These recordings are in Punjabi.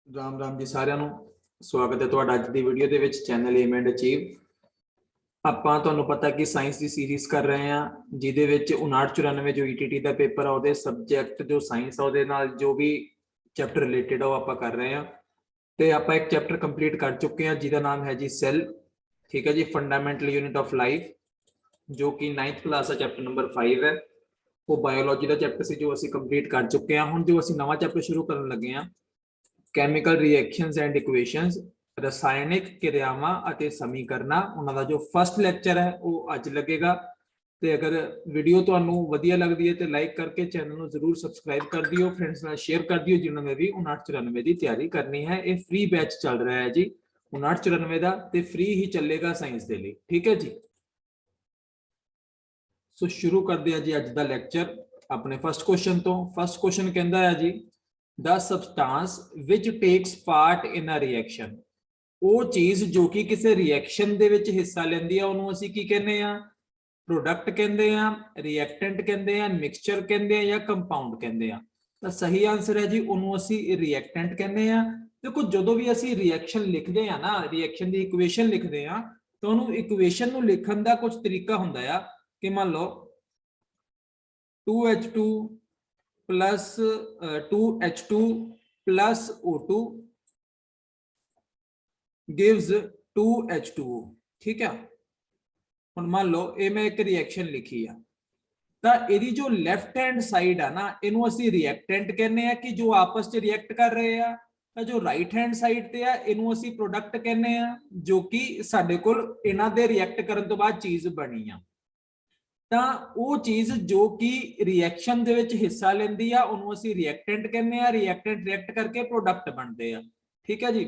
राम राम जी सारिਆਂ ਨੂੰ स्वागत है ਤੁਹਾਡਾ ਅੱਜ ਦੀ ਵੀਡੀਓ ਦੇ ਵਿੱਚ ਚੈਨਲ ਏਮ ਐਂਡ ਅਚੀਵ। ਆਪਾਂ ਤੁਹਾਨੂੰ ਪਤਾ ਕਿ ਸਾਇੰਸ ਦੀ ਸੀਰੀਜ਼ ਕਰ ਰਹੇ ਹਾਂ ਜਿਹਦੇ ਵਿੱਚ 5994 ਜੋ ਈਟੀਟੀ ਦਾ ਪੇਪਰ ਆ ਉਹਦੇ ਸਬਜੈਕਟ ਜੋ ਸਾਇੰਸ ਆ ਉਹਦੇ ਨਾਲ ਜੋ ਵੀ ਚੈਪਟਰ ਰਿਲੇਟਡ ਆ ਉਹ ਆਪਾਂ ਕਰ ਰਹੇ ਹਾਂ ਤੇ ਆਪਾਂ ਇੱਕ ਚੈਪਟਰ ਕੰਪਲੀਟ ਕਰ ਚੁੱਕੇ ਹਾਂ ਜਿਹਦਾ ਨਾਮ ਹੈ ਜੀ ਸੈੱਲ। ਠੀਕ ਹੈ ਜੀ, ਫੰਡਾਮੈਂਟਲ ਯੂਨਿਟ ਆਫ ਲਾਈਫ ਜੋ ਕਿ 9th ਕਲਾਸ ਦਾ ਚੈਪਟਰ ਨੰਬਰ 5 ਹੈ। ਉਹ ਬਾਇਓਲੋਜੀ ਦਾ ਚੈਪਟਰ ਸੀ ਜੋ ਅਸੀਂ ਕੰਪਲੀਟ ਕਰ ਚੁੱਕੇ ਹਾਂ। ਹੁਣ ਜੋ ਅਸੀਂ ਨਵਾਂ ਚੈਪਟਰ ਸ਼ੁਰੂ ਕਰਨ ਲੱਗੇ ਹਾਂ ਕੈਮੀਕਲ ਰਿਐਕਸ਼ਨਸ ਐਂਡ ਇਕੁਏਸ਼ਨਸ, ਰਸਾਇਣਿਕ ਕਿਰਿਆਵਾਂ ਅਤੇ ਸਮੀਕਰਨਾਂ, ਉਹਨਾਂ ਦਾ ਜੋ ਫਸਟ ਲੈਕਚਰ ਹੈ ਉਹ ਅੱਜ ਲੱਗੇਗਾ। ਤੇ ਅਗਰ ਵੀਡੀਓ ਤੁਹਾਨੂੰ ਵਧੀਆ ਲੱਗਦੀ ਹੈ ਤੇ ਲਾਈਕ ਕਰਕੇ ਚੈਨਲ ਨੂੰ ਜ਼ਰੂਰ ਸਬਸਕ੍ਰਾਈਬ ਕਰ ਦਿਓ, ਫਰੈਂਡਸ ਨਾਲ ਸ਼ੇਅਰ ਕਰ ਦਿਓ ਜਿਨ੍ਹਾਂ ਨੇ ਵੀ 5994 ਦੀ ਤਿਆਰੀ ਕਰਨੀ ਹੈ। ਇਹ ਫ੍ਰੀ ਬੈਚ ਚੱਲ ਰਿਹਾ ਹੈ ਜੀ 5994 ਦਾ ਤੇ ਫ੍ਰੀ ਹੀ ਚੱਲੇਗਾ ਸਾਇੰਸ ਦੇ ਲਈ। ਠੀਕ ਹੈ ਜੀ, ਸੋ ਸ਼ੁਰੂ ਕਰਦੇ ਹਾਂ ਜੀ ਅੱਜ ਦਾ ਲੈਕਚਰ ਆਪਣੇ ਫਸਟ ਕੁਐਸਚਨ ਤੋਂ। ਫਸਟ ਕੁਐਸਚਨ ਕਹਿੰਦਾ ਹੈ ਜੀ the substance which takes part in a reaction, ਉਹ ਚੀਜ਼ ਜੋ ਕਿ ਕਿਸੇ ਰਿਐਕਸ਼ਨ ਦੇ ਵਿੱਚ ਹਿੱਸਾ ਲੈਂਦੀ ਆ ਉਹਨੂੰ ਅਸੀਂ ਕੀ ਕਹਿੰਦੇ ਆ? ਪ੍ਰੋਡਕਟ ਕਹਿੰਦੇ ਆ, ਰਿਐਕਟੈਂਟ ਕਹਿੰਦੇ ਆ, ਮਿਕਸਚਰ ਕਹਿੰਦੇ ਆ ਜਾਂ ਕੰਪਾਊਂਡ ਕਹਿੰਦੇ ਆ। ਤਾਂ ਸਹੀ ਆਨਸਰ ਹੈ ਜੀ ਉਹਨੂੰ ਅਸੀਂ ਰਿਐਕਟੈਂਟ ਕਹਿੰਦੇ ਆ। ਦੇਖੋ ਜਦੋਂ ਵੀ ਅਸੀਂ ਰਿਐਕਸ਼ਨ ਲਿਖਦੇ ਆ ਨਾ, ਰਿਐਕਸ਼ਨ ਦੀ ਇਕੁਏਸ਼ਨ ਲਿਖਦੇ ਆ ਤਾਂ ਉਹਨੂੰ ਇਕੁਏਸ਼ਨ ਨੂੰ ਲਿਖਣ ਦਾ ਕੁਝ ਤਰੀਕਾ ਹੁੰਦਾ ਆ ਕਿ ਮੰਨ ਲਓ 2H2 plus 2H2 plus O2 gives 2H2O। ठीक है, ਹੁਣ ਮੰਨ ਲਓ ਇਹ ਮੈਂ ਇੱਕ ਰਿਐਕਸ਼ਨ ਲਿਖੀ ਆ ਤਾਂ ਇਹਦੀ ਜੋ ਲੈਫਟ ਹੈਂਡ ਸਾਈਡ ਆ ਨਾ ਇਹਨੂੰ ਅਸੀਂ ਰਿਐਕਟੈਂਟ ਕਹਿੰਦੇ ਆ ਕਿ ਜੋ ਆਪਸ ਚ ਰਿਐਕਟ ਕਰ ਰਹੇ ਆ, ਤਾਂ ਜੋ ਰਾਈਟ ਹੈਂਡ ਸਾਈਡ ਤੇ ਆ ਇਹਨੂੰ ਅਸੀਂ ਪ੍ਰੋਡਕਟ ਕਹਿੰਦੇ ਆ ਜੋ ਕਿ ਸਾਡੇ ਕੋਲ ਇਹਨਾਂ ਦੇ ਰਿਐਕਟ ਕਰਨ ਤੋਂ ਬਾਅਦ ਚੀਜ਼ ਬਣੀ ਆ। ਤਾਂ ਉਹ ਚੀਜ਼ ਜੋ ਕਿ ਰਿਐਕਸ਼ਨ ਦੇ ਵਿੱਚ ਹਿੱਸਾ ਲੈਂਦੀ ਆ ਉਹਨੂੰ ਅਸੀਂ ਰਿਐਕਟੈਂਟ ਕਹਿੰਦੇ ਆ। ਰਿਐਕਟੈਂਟ ਰਿਐਕਟ ਕਰਕੇ ਪ੍ਰੋਡਕਟ ਬਣਦੇ ਆ। ਠੀਕ ਹੈ ਜੀ,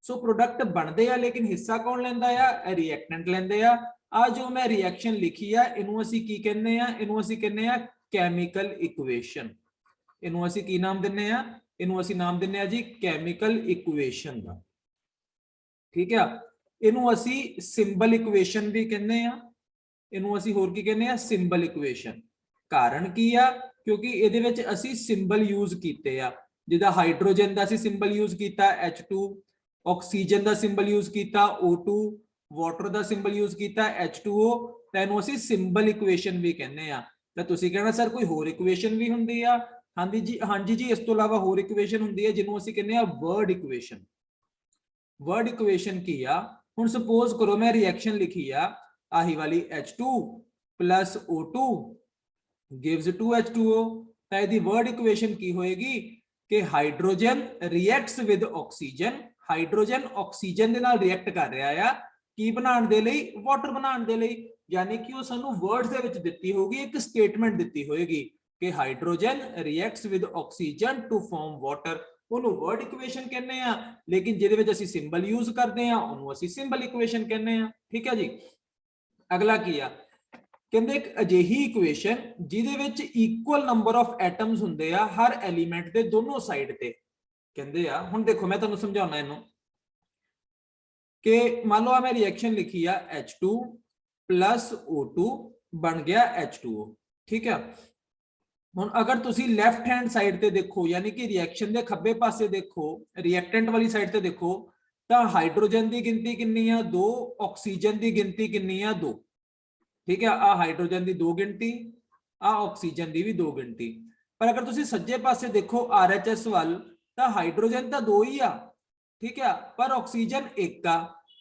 ਸੋ ਪ੍ਰੋਡਕਟ ਬਣਦੇ ਆ ਲੇਕਿਨ ਹਿੱਸਾ ਕੌਣ ਲੈਂਦਾ ਆ? ਰਿਐਕਟੈਂਟ ਲੈਂਦੇ ਆ। ਆ ਜੋ ਮੈਂ ਰਿਐਕਸ਼ਨ ਲਿਖੀ ਆ ਇਹਨੂੰ ਅਸੀਂ ਕੀ ਕਹਿੰਦੇ ਆ? ਇਹਨੂੰ ਅਸੀਂ ਕਹਿੰਦੇ ਆ ਕੈਮੀਕਲ ਇਕੁਏਸ਼ਨ। ਇਹਨੂੰ ਅਸੀਂ ਕੀ ਨਾਮ ਦਿੰਨੇ ਆ? ਇਹਨੂੰ ਅਸੀਂ ਨਾਮ ਦਿੰਨੇ ਆ ਜੀ ਕੈਮੀਕਲ ਇਕੁਏਸ਼ਨ ਦਾ। ਠੀਕ ਆ, ਇਹਨੂੰ ਅਸੀਂ ਸਿੰਬਲ ਇਕੁਏਸ਼ਨ ਵੀ ਕਹਿੰਦੇ ਆ। ਇਹਨੂੰ ਅਸੀਂ ਹੋਰ ਕੀ ਕਹਿੰਦੇ ਆ? Symbol equation. ਕਾਰਨ ਕੀ ਆ? ਕਿਉਂਕਿ ਇਹਦੇ ਵਿੱਚ ਅਸੀਂ ਸਿੰਬਲ ਯੂਜ਼ ਕੀਤੇ ਆ। ਜਿਹਦਾ ਹਾਈਡਰੋਜਨ ਦਾ ਅਸੀਂ ਸਿੰਬਲ ਯੂਜ਼ ਕੀਤਾ H2, ਆਕਸੀਜਨ ਦਾ ਸਿੰਬਲ ਯੂਜ਼ ਕੀਤਾ O2, ਵਾਟਰ ਦਾ ਸਿੰਬਲ ਯੂਜ਼ ਕੀਤਾ H2O। ਤਾਂ ਇਹਨੂੰ ਅਸੀਂ ਸਿੰਬਲ ਇਕੁਏਸ਼ਨ ਵੀ ਕਹਿੰਦੇ ਆ। ਤਾਂ ਤੁਸੀਂ ਕਹਿਣਾ ਸਰ ਕੋਈ ਹੋਰ ਇਕੁਏਸ਼ਨ ਵੀ ਹੁੰਦੀ ਆ? ਹਾਂਜੀ ਜੀ, ਇਸ ਤੋਂ ਇਲਾਵਾ ਹੋਰ ਇਕੁਏਸ਼ਨ ਹੁੰਦੀ ਹੈ ਜਿਹਨੂੰ ਅਸੀਂ ਕਹਿੰਦੇ ਆ ਵਰਡ ਇਕੁਏਸ਼ਨ। ਵਰਡ ਇਕੁਏਸ਼ਨ ਕੀ ਆ? ਹੁਣ ਸਪੋਜ਼ ਕਰੋ ਮੈਂ ਰਿਐਕਸ਼ਨ ਲਿਖੀ ਆ ਆਹੀ ਵਾਲੀ H2 plus O2 gives 2H2O। ਤਾਂ ਇਹਦੀ ਵਰਡ ਇਕੁਏਸ਼ਨ ਕੀ ਹੋਏਗੀ ਕਿ hydrogen reacts with oxygen. Hydrogen oxygen ਦੇ ਨਾਲ ਰਿਐਕਟ ਕਰ ਰਿਹਾ ਆ ਕੀ ਬਣਾਉਣ ਦੇ ਲਈ? ਵਾਟਰ ਬਣਾਉਣ ਦੇ ਲਈ। ਯਾਨੀ ਕਿ ਉਹ ਸਾਨੂੰ ਵਰਡਸ ਦੇ ਵਿੱਚ ਦਿੱਤੀ ਹੋਊਗੀ, ਇੱਕ ਸਟੇਟਮੈਂਟ ਦਿੱਤੀ ਹੋਏਗੀ ਕਿ hydrogen reacts with oxygen to form water. ਉਹਨੂੰ ਵਰਡ ਇਕੁਏਸ਼ਨ ਕਹਿੰਦੇ ਆ, ਲੇਕਿਨ ਜਿਹਦੇ ਵਿੱਚ ਅਸੀਂ ਸਿੰਬਲ ਯੂਜ਼ ਕਰਦੇ ਆ ਉਹਨੂੰ ਅਸੀਂ ਸਿੰਬਲ ਇਕੁਏਸ਼ਨ ਕਹਿੰਦੇ ਆ। ਠੀਕ ਹੈ ਜੀ, ਅਗਲਾ ਕੀ ਆ? ਕਹਿੰਦੇ ਇੱਕ ਅਜਿਹੀ ਇਕੁਏਸ਼ਨ ਜਿਹਦੇ ਵਿੱਚ ਇਕੁਅਲ ਨੰਬਰ ਆਫ ਐਟਮਸ ਹੁੰਦੇ ਆ ਹਰ ਐਲੀਮੈਂਟ ਦੇ ਦੋਨੋਂ ਸਾਈਡ ਤੇ। ਕਹਿੰਦੇ ਆ ਹੁਣ ਦੇਖੋ ਮੈਂ ਤੁਹਾਨੂੰ ਸਮਝਾਉਣਾ ਇਹਨੂੰ ਕਿ ਮੰਨ ਲਓ ਆ ਮੈਂ ਰਿਐਕਸ਼ਨ ਲਿਖੀ ਆ H2 plus O2 ਬਣ ਗਿਆ H2O। ਠੀਕ ਹੈ, ਹੁਣ ਅਗਰ ਤੁਸੀਂ ਲੈਫਟ ਹੈਂਡ ਸਾਈਡ ਤੇ ਦੇਖੋ ਯਾਨੀ ਕਿ ਰਿਐਕਸ਼ਨ ਦੇ ਖੱਬੇ ਪਾਸੇ ਦੇਖੋ, ਰਿਐਕਟੈਂਟ ਵਾਲੀ ਸਾਈਡ ਤੇ ਦੇਖੋ ਤਾਂ ਹਾਈਡਰੋਜਨ ਦੀ ਗਿਣਤੀ ਕਿੰਨੀ ਆ? 2। ਆਕਸੀਜਨ ਦੀ ਗਿਣਤੀ ਕਿੰਨੀ ਆ? 2। ਠੀਕ ਹੈ, ਆ ਹਾਈਡਰੋਜਨ ਦੀ 2 ਗਿਣਤੀ, ਆ ਆਕਸੀਜਨ ਦੀ ਵੀ 2 ਗਿਣਤੀ। ਪਰ ਅਗਰ ਤੁਸੀਂ ਸੱਜੇ ਪਾਸੇ ਦੇਖੋ RHS ਵੱਲ ਤਾਂ ਹਾਈਡਰੋਜਨ ਤਾਂ 2 ਹੀ ਆ। ਠੀਕ ਹੈ, ਪਰ ਆਕਸੀਜਨ 1 ਆ।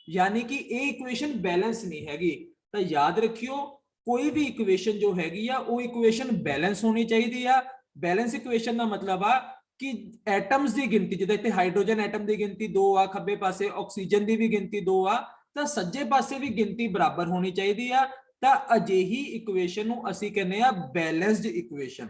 ਯਾਨੀ ਕਿ ਇਹ ਇਕੁਏਸ਼ਨ ਬੈਲੈਂਸ ਨਹੀਂ ਹੈਗੀ। ਤਾਂ ਯਾਦ ਰੱਖਿਓ ਕੋਈ ਵੀ ਇਕੁਏਸ਼ਨ ਜੋ ਹੈਗੀ ਆ ਉਹ ਇਕੁਏਸ਼ਨ ਬੈਲੈਂਸ ਹੋਣੀ ਚਾਹੀਦੀ ਆ। ਬੈਲੈਂਸ ਇਕੁਏਸ਼ਨ ਦਾ ਮਤਲਬ ਆ ਕਿ ਐਟਮਸ ਦੀ ਗਿਣਤੀ, ਜਿੱਦਾਂ ਇੱਥੇ ਹਾਈਡਰੋਜਨ ਐਟਮ ਦੀ ਗਿਣਤੀ 2 ਆ, ਖੱਬੇ ਪਾਸੇ ਆਕਸੀਜਨ ਦੀ ਵੀ ਗਿਣਤੀ 2 ਆ, ਤਾਂ ਸੱਜੇ ਪਾਸੇ ਵੀ ਗਿਣਤੀ ਬਰਾਬਰ ਹੋਣੀ ਚਾਹੀਦੀ ਆ। ਤਾਂ ਅਜਿਹੀ ਇਕੁਏਸ਼ਨ ਨੂੰ ਅਸੀਂ ਕਹਿੰਦੇ ਆ ਬੈਲੈਂਸਡ ਇਕੁਏਸ਼ਨ।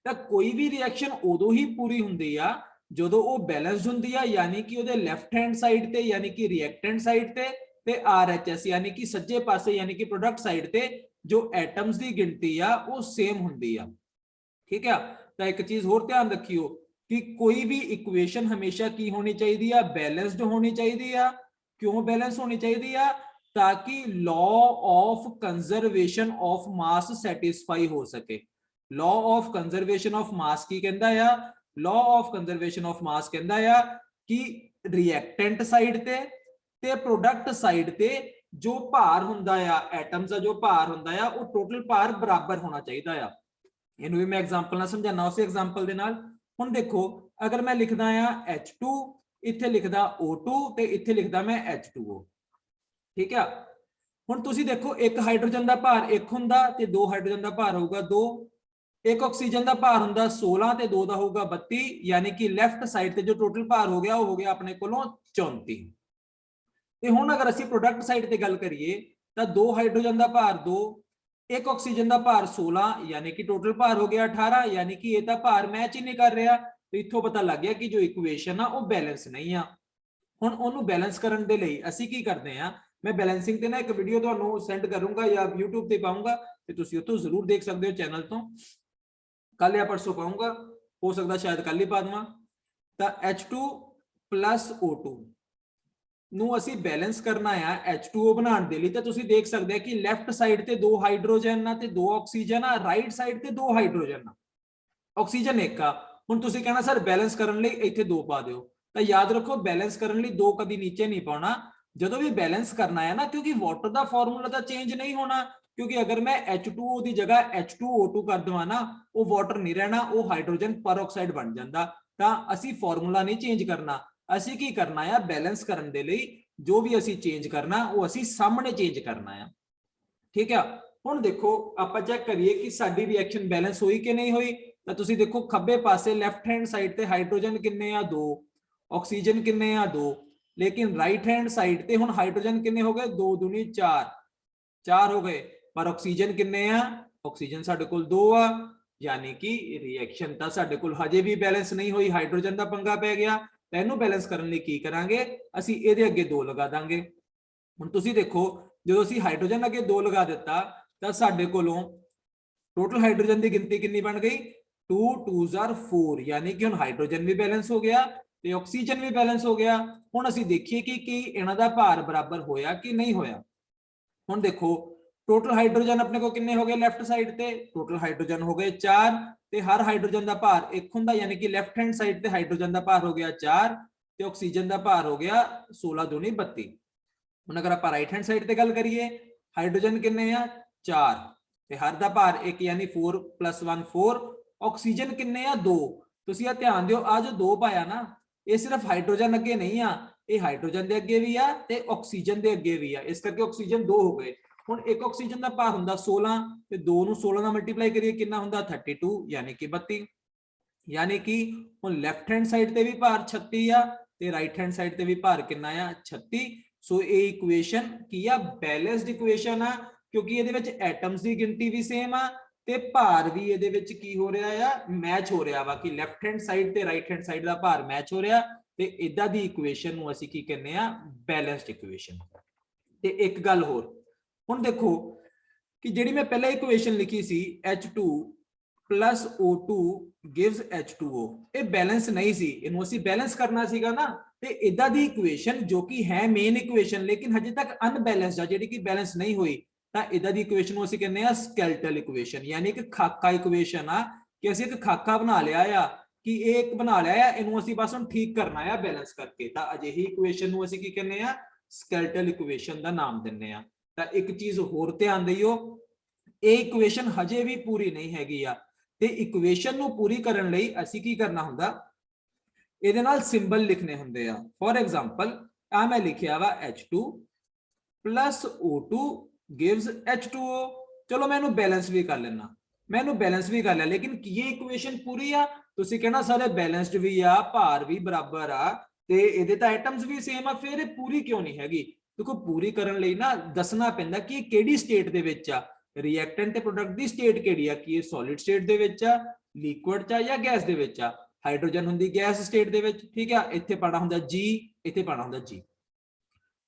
ਤਾਂ ਕੋਈ ਵੀ ਰਿਐਕਸ਼ਨ ਉਦੋਂ ਹੀ ਪੂਰੀ ਹੁੰਦੀ ਆ ਜਦੋਂ ਉਹ ਬੈਲੈਂਸਡ ਹੁੰਦੀ ਆ, ਯਾਨੀ ਕਿ ਉਹਦੇ ਲੈਫਟ ਹੈਂਡ ਸਾਈਡ ਤੇ ਯਾਨੀ ਕਿ ਰਿਐਕਟੈਂਟ ਸਾਈਡ ਤੇ RHS ਯਾਨੀ ਕਿ ਸੱਜੇ ਪਾਸੇ ਯਾਨੀ ਕਿ ਪ੍ਰੋਡਕਟ ਸਾਈਡ ਤੇ ਜੋ ਐਟਮਸ ਦੀ ਗਿਣਤੀ ਆ ਉਹ ਸੇਮ ਹੁੰਦੀ ਆ। ਠੀਕ ਆ, ਤਾਂ ਇੱਕ ਚੀਜ਼ ਹੋਰ ਧਿਆਨ ਰੱਖਿਓ ਕਿ ਕੋਈ ਵੀ ਇਕੁਏਸ਼ਨ ਹਮੇਸ਼ਾ ਕੀ ਹੋਣੀ ਚਾਹੀਦੀ ਆ? ਬੈਲੈਂਸਡ ਹੋਣੀ ਚਾਹੀਦੀ ਆ। ਕਿਉਂ ਬੈਲੈਂਸ ਹੋਣੀ ਚਾਹੀਦੀ ਆ? ताकि law of conservation of mass satisfy हो सके। Law of conservation of mass की कहता है law of conservation of mass कहता है कि रिएक्टेंट साइड ते प्रोडक्ट साइड ते जो भार हुंदा आ एटम्स का जो भार हुंदा आ वो टोटल भार बराबर होना चाहिए आ। इनू भी मैं एग्जांपल ना समझाना उस एग्जांपल दे नाल। हुण देखो अगर मैं लिखदा आ H2 इत्थे लिखदा O2 ते इत्थे लिखदा मैं H2O, ठीक है। हुण तुसीं देखो एक हाइड्रोजन का भार 1 हुंदा ते 2 हाइड्रोजन का भार होगा 2, एक ऑक्सीजन का भार हुंदा 16 ते 2 दा होगा 32, यानी कि लैफ्ट साइड ते जो टोटल भार हो गया वो हो गया अपने कोलों 34। ते हुण अगर असीं प्रोडक्ट साइड ते गल करिए तां 2 हाइड्रोजन का भार 2, एक ऑक्सीजन का भार 16, यानी कि टोटल भार हो गया 18, यानी कि ये तां भार मैच ही नहीं कर रहा। तो इत्थों पता लग गया कि जो इक्वेशन आ वो बैलेंस नहीं आ। हुण ओनू बैलेंस करन दे लई असीं की करदे आ, मैं बैलेंसिंग ते ना एक वीडियो तुहानू सेंड करूंगा या यूट्यूब ते पाऊंगा ते तुसीं उत्थों जरूर देख सकते हो चैनल तो, कल या परसों पाऊंगा, हो सकता शायद कल ही पा देवां। तां H2 प्लस O2 नू असीं बैलेंस करना है H2O बनाने दे लई। तां तुसीं देख सकते हैं कि लैफ्ट साइड ते 2 हाइड्रोजन आ ते 2 ऑक्सीजन आ, राइट साइड ते 2 हाइड्रोजन आ, ऑक्सीजन 1 आ। हुण तुसीं कहना सर बैलेंस करन लई इत्थे 2 पा दिओ, तां याद रखो बैलेंस करन लई 2 कदी नीचे नहीं पाउणा जो भी बैलेंस करना है ना, क्योंकि वाटर का फॉर्मूला तो चेंज नहीं होना, क्योंकि अगर मैं H2O की जगह H2O2 कर देवां ना वो वाटर नहीं रहना, वो हाइड्रोजन परऑक्साइड बन जाता। तां असीं फॉर्मूला नहीं चेंज करना, असीं की करना है बैलेंस करन दे लई जो भी असीं चेंज करना वो असीं सामने चेंज करना है, ठीक है। हुण देखो आपां चेक करिए कि साडी रिएक्शन बैलेंस हुई कि नहीं हुई। तां तुसीं देखो खब्बे पासे लैफ्ट हैंड साइड ते हाइड्रोजन किन्ने आ 2, ऑक्सीजन किन्ने आ 2, लेकिन राइट हैंड साइड ते हुण हाइड्रोजन किन्ने हो गए 2 दूनी 4, 4 हो गए, पर ऑक्सीजन किन्ने आ, ऑक्सीजन साडे कोल 2 आ, यानी कि रिएक्शन तां साडे कोल हजे भी बैलेंस नहीं हुई, हाइड्रोजन दा पंगा पै गया। तां इहनूं बैलेंस करन लई की करांगे असीं इहदे अगे 2 लगा दांगे। हुण तुसीं देखो जदों असीं हाइड्रोजन अगे 2 लगा दित्ता तां साडे कोलों टोटल हाइड्रोजन की गिनती कितनी बन गई 2 2s are 4, यानी कि हुण हाइड्रोजन भी बैलेंस हो गया ते ऑक्सीजन भी बैलेंस हो गया। हुण असीं देखिए कि इन्हां दा भार बराबर होया कि नहीं होया। हुण देखो टोटल हाइड्रोजन अपने को कितने हो गए लैफ्ट साइड ते, टोटल हाइड्रोजन हो गए 4 ते हर हाइड्रोजन का भार 1 हुंदा, यानी कि लैफ्ट हैंड साइड ते हाइड्रोजन का भार हो गया 4 ते ऑक्सीजन का भार हो गया 16 दूनी 32। हुण अगर आपां राइट हैंड साइड ते गल करिए हाइड्रोजन कितने आ 4 ते हर दा भार 1 यानी 4 + 1 4, ऑक्सीजन कितने आ 2। तुसीं आ ध्यान दिओ आ जो 2 पाया ना ये सिर्फ हाइड्रोजन अगे नहीं आ, ये हाइड्रोजन दे अगे भी आ ते ऑक्सीजन दे अगे भी आ, इस करके ऑक्सीजन 2 हो गए। हुण एक ऑक्सीजन दा भार हुंदा 16 ते 2 नूं 16 नाल मल्टीप्लाई करिए कितना हुंदा 32, यानी कि 32, यानी कि हुण लैफ्ट हैंड साइड ते भी भार 36 आ ते राइट हैंड साइड ते भी भार कितना आ 36। सो ये इक्वेशन की आ बैलेंस्ड इक्वेशन आ, क्योंकि ਇਹਦੇ ਵਿੱਚ एटम्स की गिनती भी सेम आ ਤੇ ਭਾਰ ਵੀ ਇਹਦੇ ਵਿੱਚ ਕੀ ਹੋ ਰਿਹਾ ਆ ਮੈਚ ਹੋ ਰਿਹਾ ਵਾ ਕਿ ਲੈਫਟ ਹੈਂਡ ਸਾਈਡ ਤੇ ਰਾਈਟ ਹੈਂਡ ਸਾਈਡ ਦਾ ਭਾਰ ਮੈਚ ਹੋ ਰਿਹਾ ਤੇ ਇਦਾਂ ਦੀ ਇਕੁਏਸ਼ਨ ਨੂੰ ਅਸੀਂ ਕੀ ਕਹਿੰਦੇ ਆ ਬੈਲੈਂਸਡ ਇਕੁਏਸ਼ਨ। ਤੇ ਇੱਕ ਗੱਲ ਹੋਰ ਹੁਣ ਦੇਖੋ ਕਿ ਜਿਹੜੀ ਮੈਂ ਪਹਿਲਾਂ ਇਕੁਏਸ਼ਨ ਲਿਖੀ ਸੀ H2 plus O2 gives H2O, ਇਹ ਬੈਲੈਂਸ ਨਹੀਂ ਸੀ, ਇਹਨੂੰ ਅਸੀਂ ਬੈਲੈਂਸ ਕਰਨਾ ਸੀਗਾ ਨਾ ਤੇ ਇਦਾਂ ਦੀ ਇਕੁਏਸ਼ਨ ਜੋ ਕਿ ਹੈ ਮੇਨ ਇਕੁਏਸ਼ਨ ਲੇਕਿਨ ਹਜੇ ਤੱਕ ਅਨਬੈਲੈਂਸਡ ਆ ਜਿਹੜੀ ਕਿ ਬੈਲੈਂਸ ਨਹੀਂ ਹੋਈ ਤਾਂ ਇਦਾਂ ਦੀ ਇਕੁਏਸ਼ਨ ਨੂੰ ਅਸੀਂ ਕਹਿੰਦੇ ਆ ਸਕੈਲਟਲ ਇਕੁਏਸ਼ਨ, ਯਾਨੀ ਕਿ ਖਾਕਾ ਇਕੁਏਸ਼ਨ ਆ ਕਿ ਅਸੀਂ ਇੱਕ ਖਾਕਾ ਬਣਾ ਲਿਆ ਆ ਕਿ ਇਹ ਇੱਕ ਬਣਾ ਲਿਆ ਆ ਇਹਨੂੰ ਅਸੀਂ ਬਸ ਹੁਣ ਠੀਕ ਕਰਨਾ ਆ ਬੈਲੈਂਸ ਕਰਕੇ, ਤਾਂ ਅਜਿਹੀ ਇਕੁਏਸ਼ਨ ਨੂੰ ਅਸੀਂ ਕੀ ਕਹਿੰਦੇ ਆ ਸਕੈਲਟਲ ਇਕੁਏਸ਼ਨ ਦਾ ਨਾਮ ਦਿੰਦੇ ਆ। ਤਾਂ ਇੱਕ ਚੀਜ਼ ਹੋਰ ਧਿਆਨ ਦਿਓ ਇਹ ਇਕੁਏਸ਼ਨ ਹਜੇ ਵੀ ਪੂਰੀ ਨਹੀਂ ਹੈਗੀ ਆ ਤੇ ਇਕੁਏਸ਼ਨ ਨੂੰ ਪੂਰੀ ਕਰਨ ਲਈ ਅਸੀਂ ਕੀ ਕਰਨਾ ਹੁੰਦਾ ਇਹਦੇ ਨਾਲ ਸਿੰਬਲ ਲਿਖਨੇ ਹੁੰਦੇ ਆ। ਫੋਰ ਐਗਜ਼ਾਮਪਲ ਆ ਮੈਂ ਲਿਖਿਆ ਵਾ H2 plus O2 gives H2O, चलो मैं बैलेंस भी कर लेना, मैं बैलेंस भी कर लिया लेकिन ये इक्वेशन पूरी आ तुसी कहना सारे बैलेंस्ड भी आ भार भी बराबर आ ते ਇਹਦੇ ਤਾਂ एटम्स भी सेम आ फिर पूरी क्यों नहीं हैगी। देखो पूरी ਕਰਨ ਲਈ ਨਾ ਦੱਸਣਾ ਪੈਂਦਾ ਕਿ ਕਿਹੜੀ ਸਟੇਟ ਦੇ ਵਿੱਚ ਆ ਰਿਐਕਟੈਂਟ ਤੇ ਪ੍ਰੋਡਕਟ ਦੀ ਸਟੇਟ ਕਿਹੜੀ ਆ ਕਿ ਇਹ ਸੋਲਿਡ ਸਟੇਟ ਦੇ ਵਿੱਚ ਆ ਲਿਕੁਇਡ ਚ ਆ ਜਾਂ ਗੈਸ ਦੇ ਵਿੱਚ ਆ। ਹਾਈਡਰੋਜਨ ਹੁੰਦੀ ਗੈਸ ਸਟੇਟ ਦੇ ਵਿੱਚ, ਠੀਕ ਆ, ਇੱਥੇ ਪਾਣਾ ਹੁੰਦਾ G, ਇੱਥੇ ਪਾਣਾ ਹੁੰਦਾ G।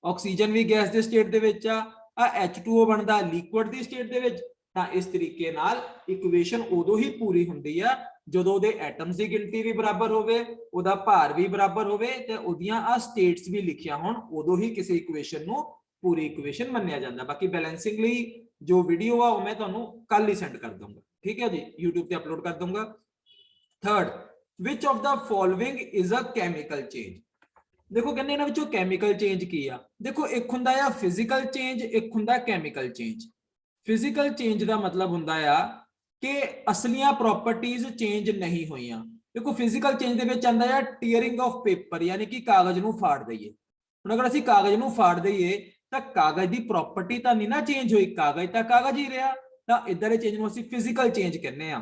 ਆਕਸੀਜਨ ਵੀ ਗੈਸ ਦੇ ਸਟੇਟ ਦੇ ਵਿੱਚ ਆ H2O ਬਣਦਾ ਲਿਕੁਇਡ ਦੀ ਸਟੇਟ ਦੇ ਵਿੱਚ। ਤਾਂ ਇਸ ਤਰੀਕੇ ਨਾਲ ਇਕੁਏਸ਼ਨ ਉਦੋਂ ਹੀ ਪੂਰੀ ਹੁੰਦੀ ਆ ਜਦੋਂ ਉਹਦੇ ਐਟਮਸ ਦੀ ਗਿਣਤੀ ਵੀ ਬਰਾਬਰ ਹੋਵੇ ਉਹਦਾ ਭਾਰ ਵੀ ਬਰਾਬਰ ਹੋਵੇ ਤੇ ਉਹਦੀਆਂ ਆ ਸਟੇਟਸ ਵੀ ਲਿਖੀਆਂ ਹੋਣ, ਉਦੋਂ ਹੀ ਕਿਸੇ ਇਕੁਏਸ਼ਨ ਨੂੰ ਪੂਰੀ ਇਕੁਏਸ਼ਨ ਮੰਨਿਆ ਜਾਂਦਾ। ਬਾਕੀ ਬੈਲੈਂਸਿੰਗ ਲਈ ਜੋ ਵੀਡੀਓ ਆ ਉਹ ਮੈਂ ਤੁਹਾਨੂੰ ਕੱਲ ਹੀ ਸੈਂਡ ਕਰ ਦੂੰਗਾ, ਠੀਕ ਹੈ ਜੀ, YouTube ਤੇ ਅਪਲੋਡ ਕਰ ਦੂੰਗਾ। Third which of the following is a chemical change? देखो कहने इन्हां विचों chemical change की आ, देखो एक हुंदा आ physical change, एक हुंदा chemical change। physical change ਦਾ मतलब ਹੁੰਦਾ ਆ ਕਿ ਅਸਲੀਆਂ ਪ੍ਰੋਪਰਟੀਜ਼ ਚੇਂਜ ਨਹੀਂ ਹੋਈਆਂ। ਦੇਖੋ ਫਿਜ਼ੀਕਲ ਚੇਂਜ ਦੇ ਵਿੱਚ ਆਂਦਾ ਆ ਟੀਅਰਿੰਗ ਆਫ ਪੇਪਰ, ਯਾਨੀ ਕਿ ਕਾਗਜ਼ ਨੂੰ ਫਾੜ ਦਈਏ। ਹੁਣ ਅਗਰ ਅਸੀਂ ਕਾਗਜ਼ ਨੂੰ ਫਾੜ ਦਈਏ ਤਾਂ ਕਾਗਜ਼ ਦੀ ਪ੍ਰੋਪਰਟੀ ਤਾਂ ਨਹੀਂ ਨਾ ਚੇਂਜ ਹੋਈ, ਕਾਗਜ਼ ਤਾਂ ਕਾਗਜ਼ ਹੀ ਰਿਹਾ। ਤਾਂ ਇਦਾਂ ਦੇ ਚੇਂਜ ਨੂੰ ਅਸੀਂ ਫਿਜ਼ੀਕਲ ਚੇਂਜ ਕਹਿੰਦੇ ਆ।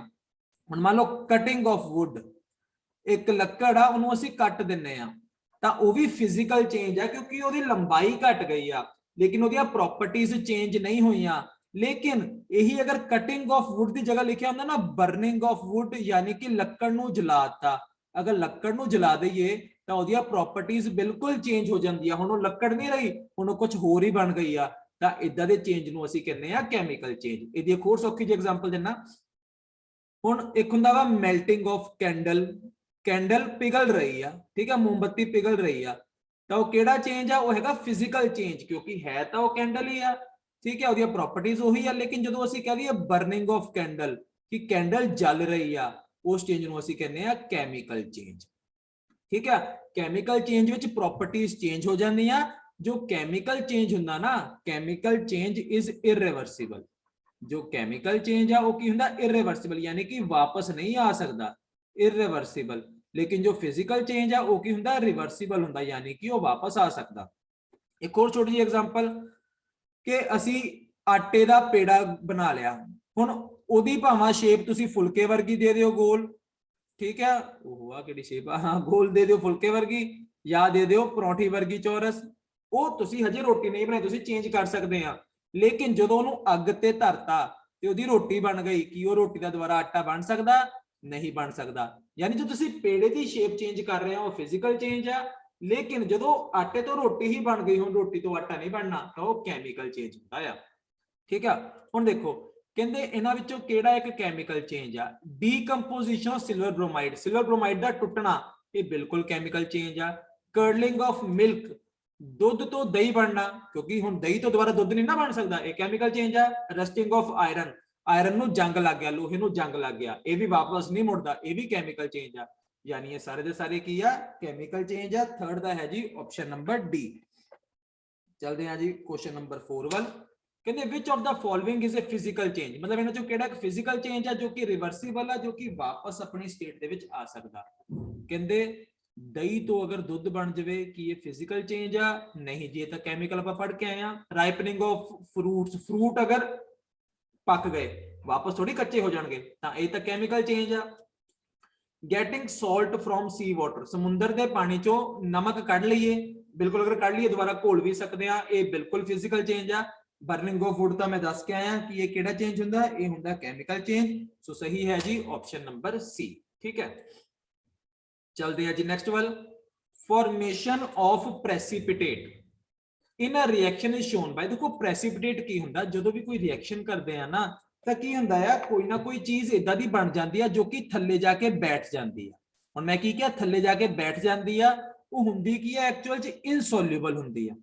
ਹੁਣ ਮੰਨ ਲਓ ਕਟਿੰਗ ਆਫ ਵੁੱਡ, ਇੱਕ ਲੱਕੜ ਆ ਉਹਨੂੰ ਅਸੀਂ ਕੱਟ ਦਿੰਨੇ ਆ ਤਾਂ ਉਹ ਵੀ ਫਿਜ਼ੀਕਲ ਚੇਂਜ ਆ, ਕਿਉਂਕਿ ਉਹਦੀ ਲੰਬਾਈ ਘਟ ਗਈ ਆ ਲੇਕਿਨ ਉਹਦੀਆਂ ਪ੍ਰੋਪਰਟੀਜ਼ ਚੇਂਜ ਨਹੀਂ ਹੋਈਆਂ। लेकिन यही अगर कटिंग ऑफ वुड की जगह लिखा होता ना बर्निंग ऑफ वुड, यानी कि लक्कड़ नूं जलाता, अगर लक्कड़ नूं जला दईए तो ओहदियां प्रॉपर्टीज बिल्कुल चेंज हो जांदी आ। हुण ओह लक्कड़ नहीं रही, हुण कुछ होर ही बन गई आ। तां इदां दे चेंज नूं असीं कहने आ कैमिकल चेंज। इहदी एक होर सौखी जी एग्जांपल दिना। हुण एक हुंदा वा मेल्टिंग ऑफ कैंडल, कैंडल पिघल रही आ, ठीक है, मोमबत्ती पिघल रही आ, तो वह किहड़ा चेंज आ, वह हैगा फिजिकल चेंज, क्योंकि है तो वह कैंडल ही आ, ठीक है, ਉਹਦੀਆਂ ਪ੍ਰੋਪਰਟੀਜ਼ ਉਹੀ ਆ। ਲੇਕਿਨ ਜਦੋਂ ਅਸੀਂ ਕਹਿ ਦਈਏ ਬਰਨਿੰਗ ਆਫ ਕੈਂਡਲ ਕਿ ਕੈਂਡਲ ਜਲ ਰਹੀ ਆ, ਉਸ ਚੇਂਜ ਨੂੰ ਅਸੀਂ ਕਹਿੰਦੇ ਆ ਕੈਮੀਕਲ ਚੇਂਜ। ਠੀਕ ਹੈ, ਕੈਮੀਕਲ ਚੇਂਜ ਵਿੱਚ ਪ੍ਰੋਪਰਟੀਜ਼ ਚੇਂਜ ਹੋ ਜਾਂਦੀਆਂ। ਜੋ ਕੈਮੀਕਲ ਚੇਂਜ ਹੁੰਦਾ ਨਾ, ਕੈਮੀਕਲ ਚੇਂਜ ਇਜ਼ ਇਰਰਿਵਰਸੀਬਲ। ਜੋ ਕੈਮੀਕਲ ਚੇਂਜ ਆ ਉਹ ਕੀ ਹੁੰਦਾ, ਇਰਰਿਵਰਸੀਬਲ, ਯਾਨੀ ਕਿ ਵਾਪਸ ਨਹੀਂ ਆ ਸਕਦਾ, ਇਰਰਿਵਰਸੀਬਲ। ਲੇਕਿਨ ਜੋ ਫਿਜ਼ੀਕਲ ਚੇਂਜ ਆ ਉਹ ਕੀ ਹੁੰਦਾ, ਰਿਵਰਸੀਬਲ ਹੁੰਦਾ, ਯਾਨੀ ਕਿ ਉਹ ਵਾਪਸ ਆ ਸਕਦਾ। ਇੱਕ ਹੋਰ ਛੋਟੀ ਜਿਹੀ ਐਗਜ਼ਾਮਪਲ ਕਿ ਅਸੀਂ ਆਟੇ ਦਾ ਪੇੜਾ ਬਣਾ ਲਿਆ। ਹੁਣ ਉਹਦੀ ਭਾਵੇਂ ਸ਼ੇਪ ਤੁਸੀਂ ਫੁਲਕੇ ਵਰਗੀ ਦੇ ਦਿਓ, ਗੋਲ, ਠੀਕ ਹੈ, ਉਹ ਆ ਕਿਹੜੀ ਸ਼ੇਪ ਆ, ਹਾਂ ਗੋਲ ਦੇ ਦਿਓ ਫੁਲਕੇ ਵਰਗੀ, ਜਾਂ ਦੇ ਦਿਓ ਪਰੌਂਠੀ ਵਰਗੀ ਚੌਰਸ, ਉਹ ਤੁਸੀਂ ਹਜੇ ਰੋਟੀ ਨਹੀਂ ਬਣਾਈ, ਤੁਸੀਂ ਚੇਂਜ ਕਰ ਸਕਦੇ ਆ। ਲੇਕਿਨ ਜਦੋਂ ਉਹਨੂੰ ਅੱਗ ਤੇ ਧਰਤਾ ਤੇ ਉਹਦੀ ਰੋਟੀ ਬਣ ਗਈ, ਕੀ ਉਹ ਰੋਟੀ ਦਾ ਦੁਬਾਰਾ ਆਟਾ ਬਣ ਸਕਦਾ, ਨਹੀਂ ਬਣ ਸਕਦਾ। ਯਾਨੀ ਜੋ ਤੁਸੀਂ ਪੇੜੇ ਦੀ ਸ਼ੇਪ ਚੇਂਜ ਕਰ ਰਹੇ ਹੋ ਉਹ ਫਿਜ਼ੀਕਲ ਚੇਂਜ ਆ, लेकिन जो आटे तो रोटी ही बन गई, हुण रोटी तो आटा नहीं बनना, तो वो कैमिकल चेंज होता है। ठीक है, हुण देखो कहंदे इन्हां विचों किहड़ा एक कैमिकल चेंज आ, decomposition of silver bromide, silver bromide दा टुटना, ये बिल्कुल कैमिकल चेंज आ। कर्लिंग ऑफ मिल्क, दुध तो दही बनना, क्योंकि हुण दही तो दोबारा दुध नहीं ना बन सकदा, ये कैमिकल चेंज आ। रस्टिंग ऑफ आयरन, आयरन नूं जंग लग गया, लोहे नूं जंग लग गया, ये भी वापस नहीं मुड़दा, ये भी कैमिकल चेंज आ। यानी ये सारे दे सारे की आ केमिकल चेंज आ। थर्ड दा है जी ऑप्शन नंबर डी। चलते हैं जी क्वेश्चन नंबर 4 वाल। कहते which of the following is a physical change, मतलब इन्हां चों किहड़ा एक फिजिकल चेंज आ जो कि रिवर्सिबल आ, जो कि वापस अपनी स्टेट दे विच आ सकदा। कहंदे दही तो अगर दुध बन जावे कि ये फिजिकल चेंज आ, नहीं जी, ये तो केमिकल आपां पढ़ के आए आ। राइपनिंग ऑफ फ्रूट्स, फ्रूट अगर पक गए वापस थोड़ी कच्चे हो जाणगे, तां ये तो केमिकल चेंज आ। Getting salt from sea water, समुद्र के पानी चो नमक कढ़ लीए, बिल्कुल अगर कढ़ लीए दोबारा घोल भी सकते हैं, ये बिल्कुल फिजिकल चेंज आ। बर्निंग ऑफ वुड तो मैं दस के आया कि ये किहड़ा चेंज हुंदा, ये हुंदा केमिकल चेंज। सो सही है जी ऑप्शन नंबर सी। ठीक है, चलते हैं जी नेक्स्ट वाल। Formation of precipitate in a reaction is shown by, देखो प्रेसिपिटेट की हुंदा, जदों भी कोई रिएक्शन करते हैं ना ਤਾਂ ਕੀ ਹੁੰਦਾ ਆ, ਕੋਈ ਨਾ ਕੋਈ ਚੀਜ਼ ਇਦਾਂ ਦੀ ਬਣ ਜਾਂਦੀ ਆ ਜੋ ਕਿ ਥੱਲੇ ਜਾ ਕੇ ਬੈਠ ਜਾਂਦੀ ਆ। ਹੁਣ ਮੈਂ ਕੀ ਕਿਹਾ, ਥੱਲੇ ਜਾ ਕੇ ਬੈਠ ਜਾਂਦੀ ਆ, ਉਹ ਹੁੰਦੀ ਕੀ ਆ ਐਕਚੁਅਲ ਚ ਇਨਸੋਲਿਊਬਲ ਹੁੰਦੀ ਆ।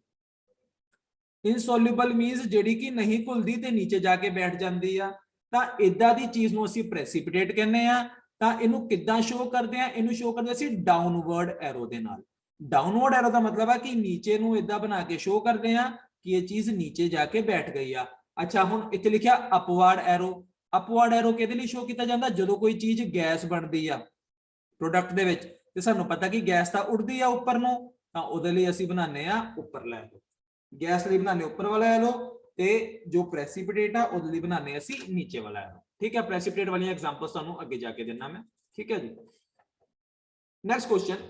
ਇਨਸੋਲਿਊਬਲ ਮੀਨਸ ਜਿਹੜੀ ਕਿ ਨਹੀਂ ਘੁਲਦੀ ਤੇ ਨੀਚੇ ਜਾ ਕੇ ਬੈਠ ਜਾਂਦੀ ਆ। ਤਾਂ ਇਦਾਂ ਦੀ ਚੀਜ਼ ਨੂੰ ਅਸੀਂ ਪ੍ਰੈਸਿਪਿਟੇਟ ਕਹਿੰਦੇ ਆ। ਤਾਂ ਇਹਨੂੰ ਕਿੱਦਾਂ ਸ਼ੋ ਕਰਦੇ ਆ, ਇਹਨੂੰ ਸ਼ੋ ਕਰਦੇ ਅਸੀਂ ਡਾਊਨਵਰਡ ਐਰੋ ਦੇ ਨਾਲ। ਡਾਊਨਵਰਡ ਐਰੋ ਦਾ ਮਤਲਬ ਆ ਕਿ ਨੀਚੇ ਨੂੰ ਇਦਾਂ ਬਣਾ ਕੇ ਸ਼ੋ ਕਰਦੇ ਆ ਕਿ ਇਹ ਚੀਜ਼ ਨੀਚੇ ਜਾ ਕੇ ਬੈਠ ਗਈ ਆ। अच्छा हुण इत्थे लिखिया अपवर्ड एरो, अपवर्ड एरो किहदे लई शो कीता जांदा, जदों कोई चीज गैस बनदी आ प्रोडक्ट दे विच ते सानू पता कि गैस तां उड़दी आ उपर नूं, तां उहदे लई असीं बनाने आ उपरला एरो। गैस लई बनाने उपर वाला एरो ते जो प्रेसिपिटेट आ उहदे लई बनाने असीं नीचे वाला एरो। ठीक है, प्रेसिपिटेट वाली एग्जांपल्स तुहानू अगे जाके देना मैं। ठीक है जी, नेक्स्ट क्वेश्चन।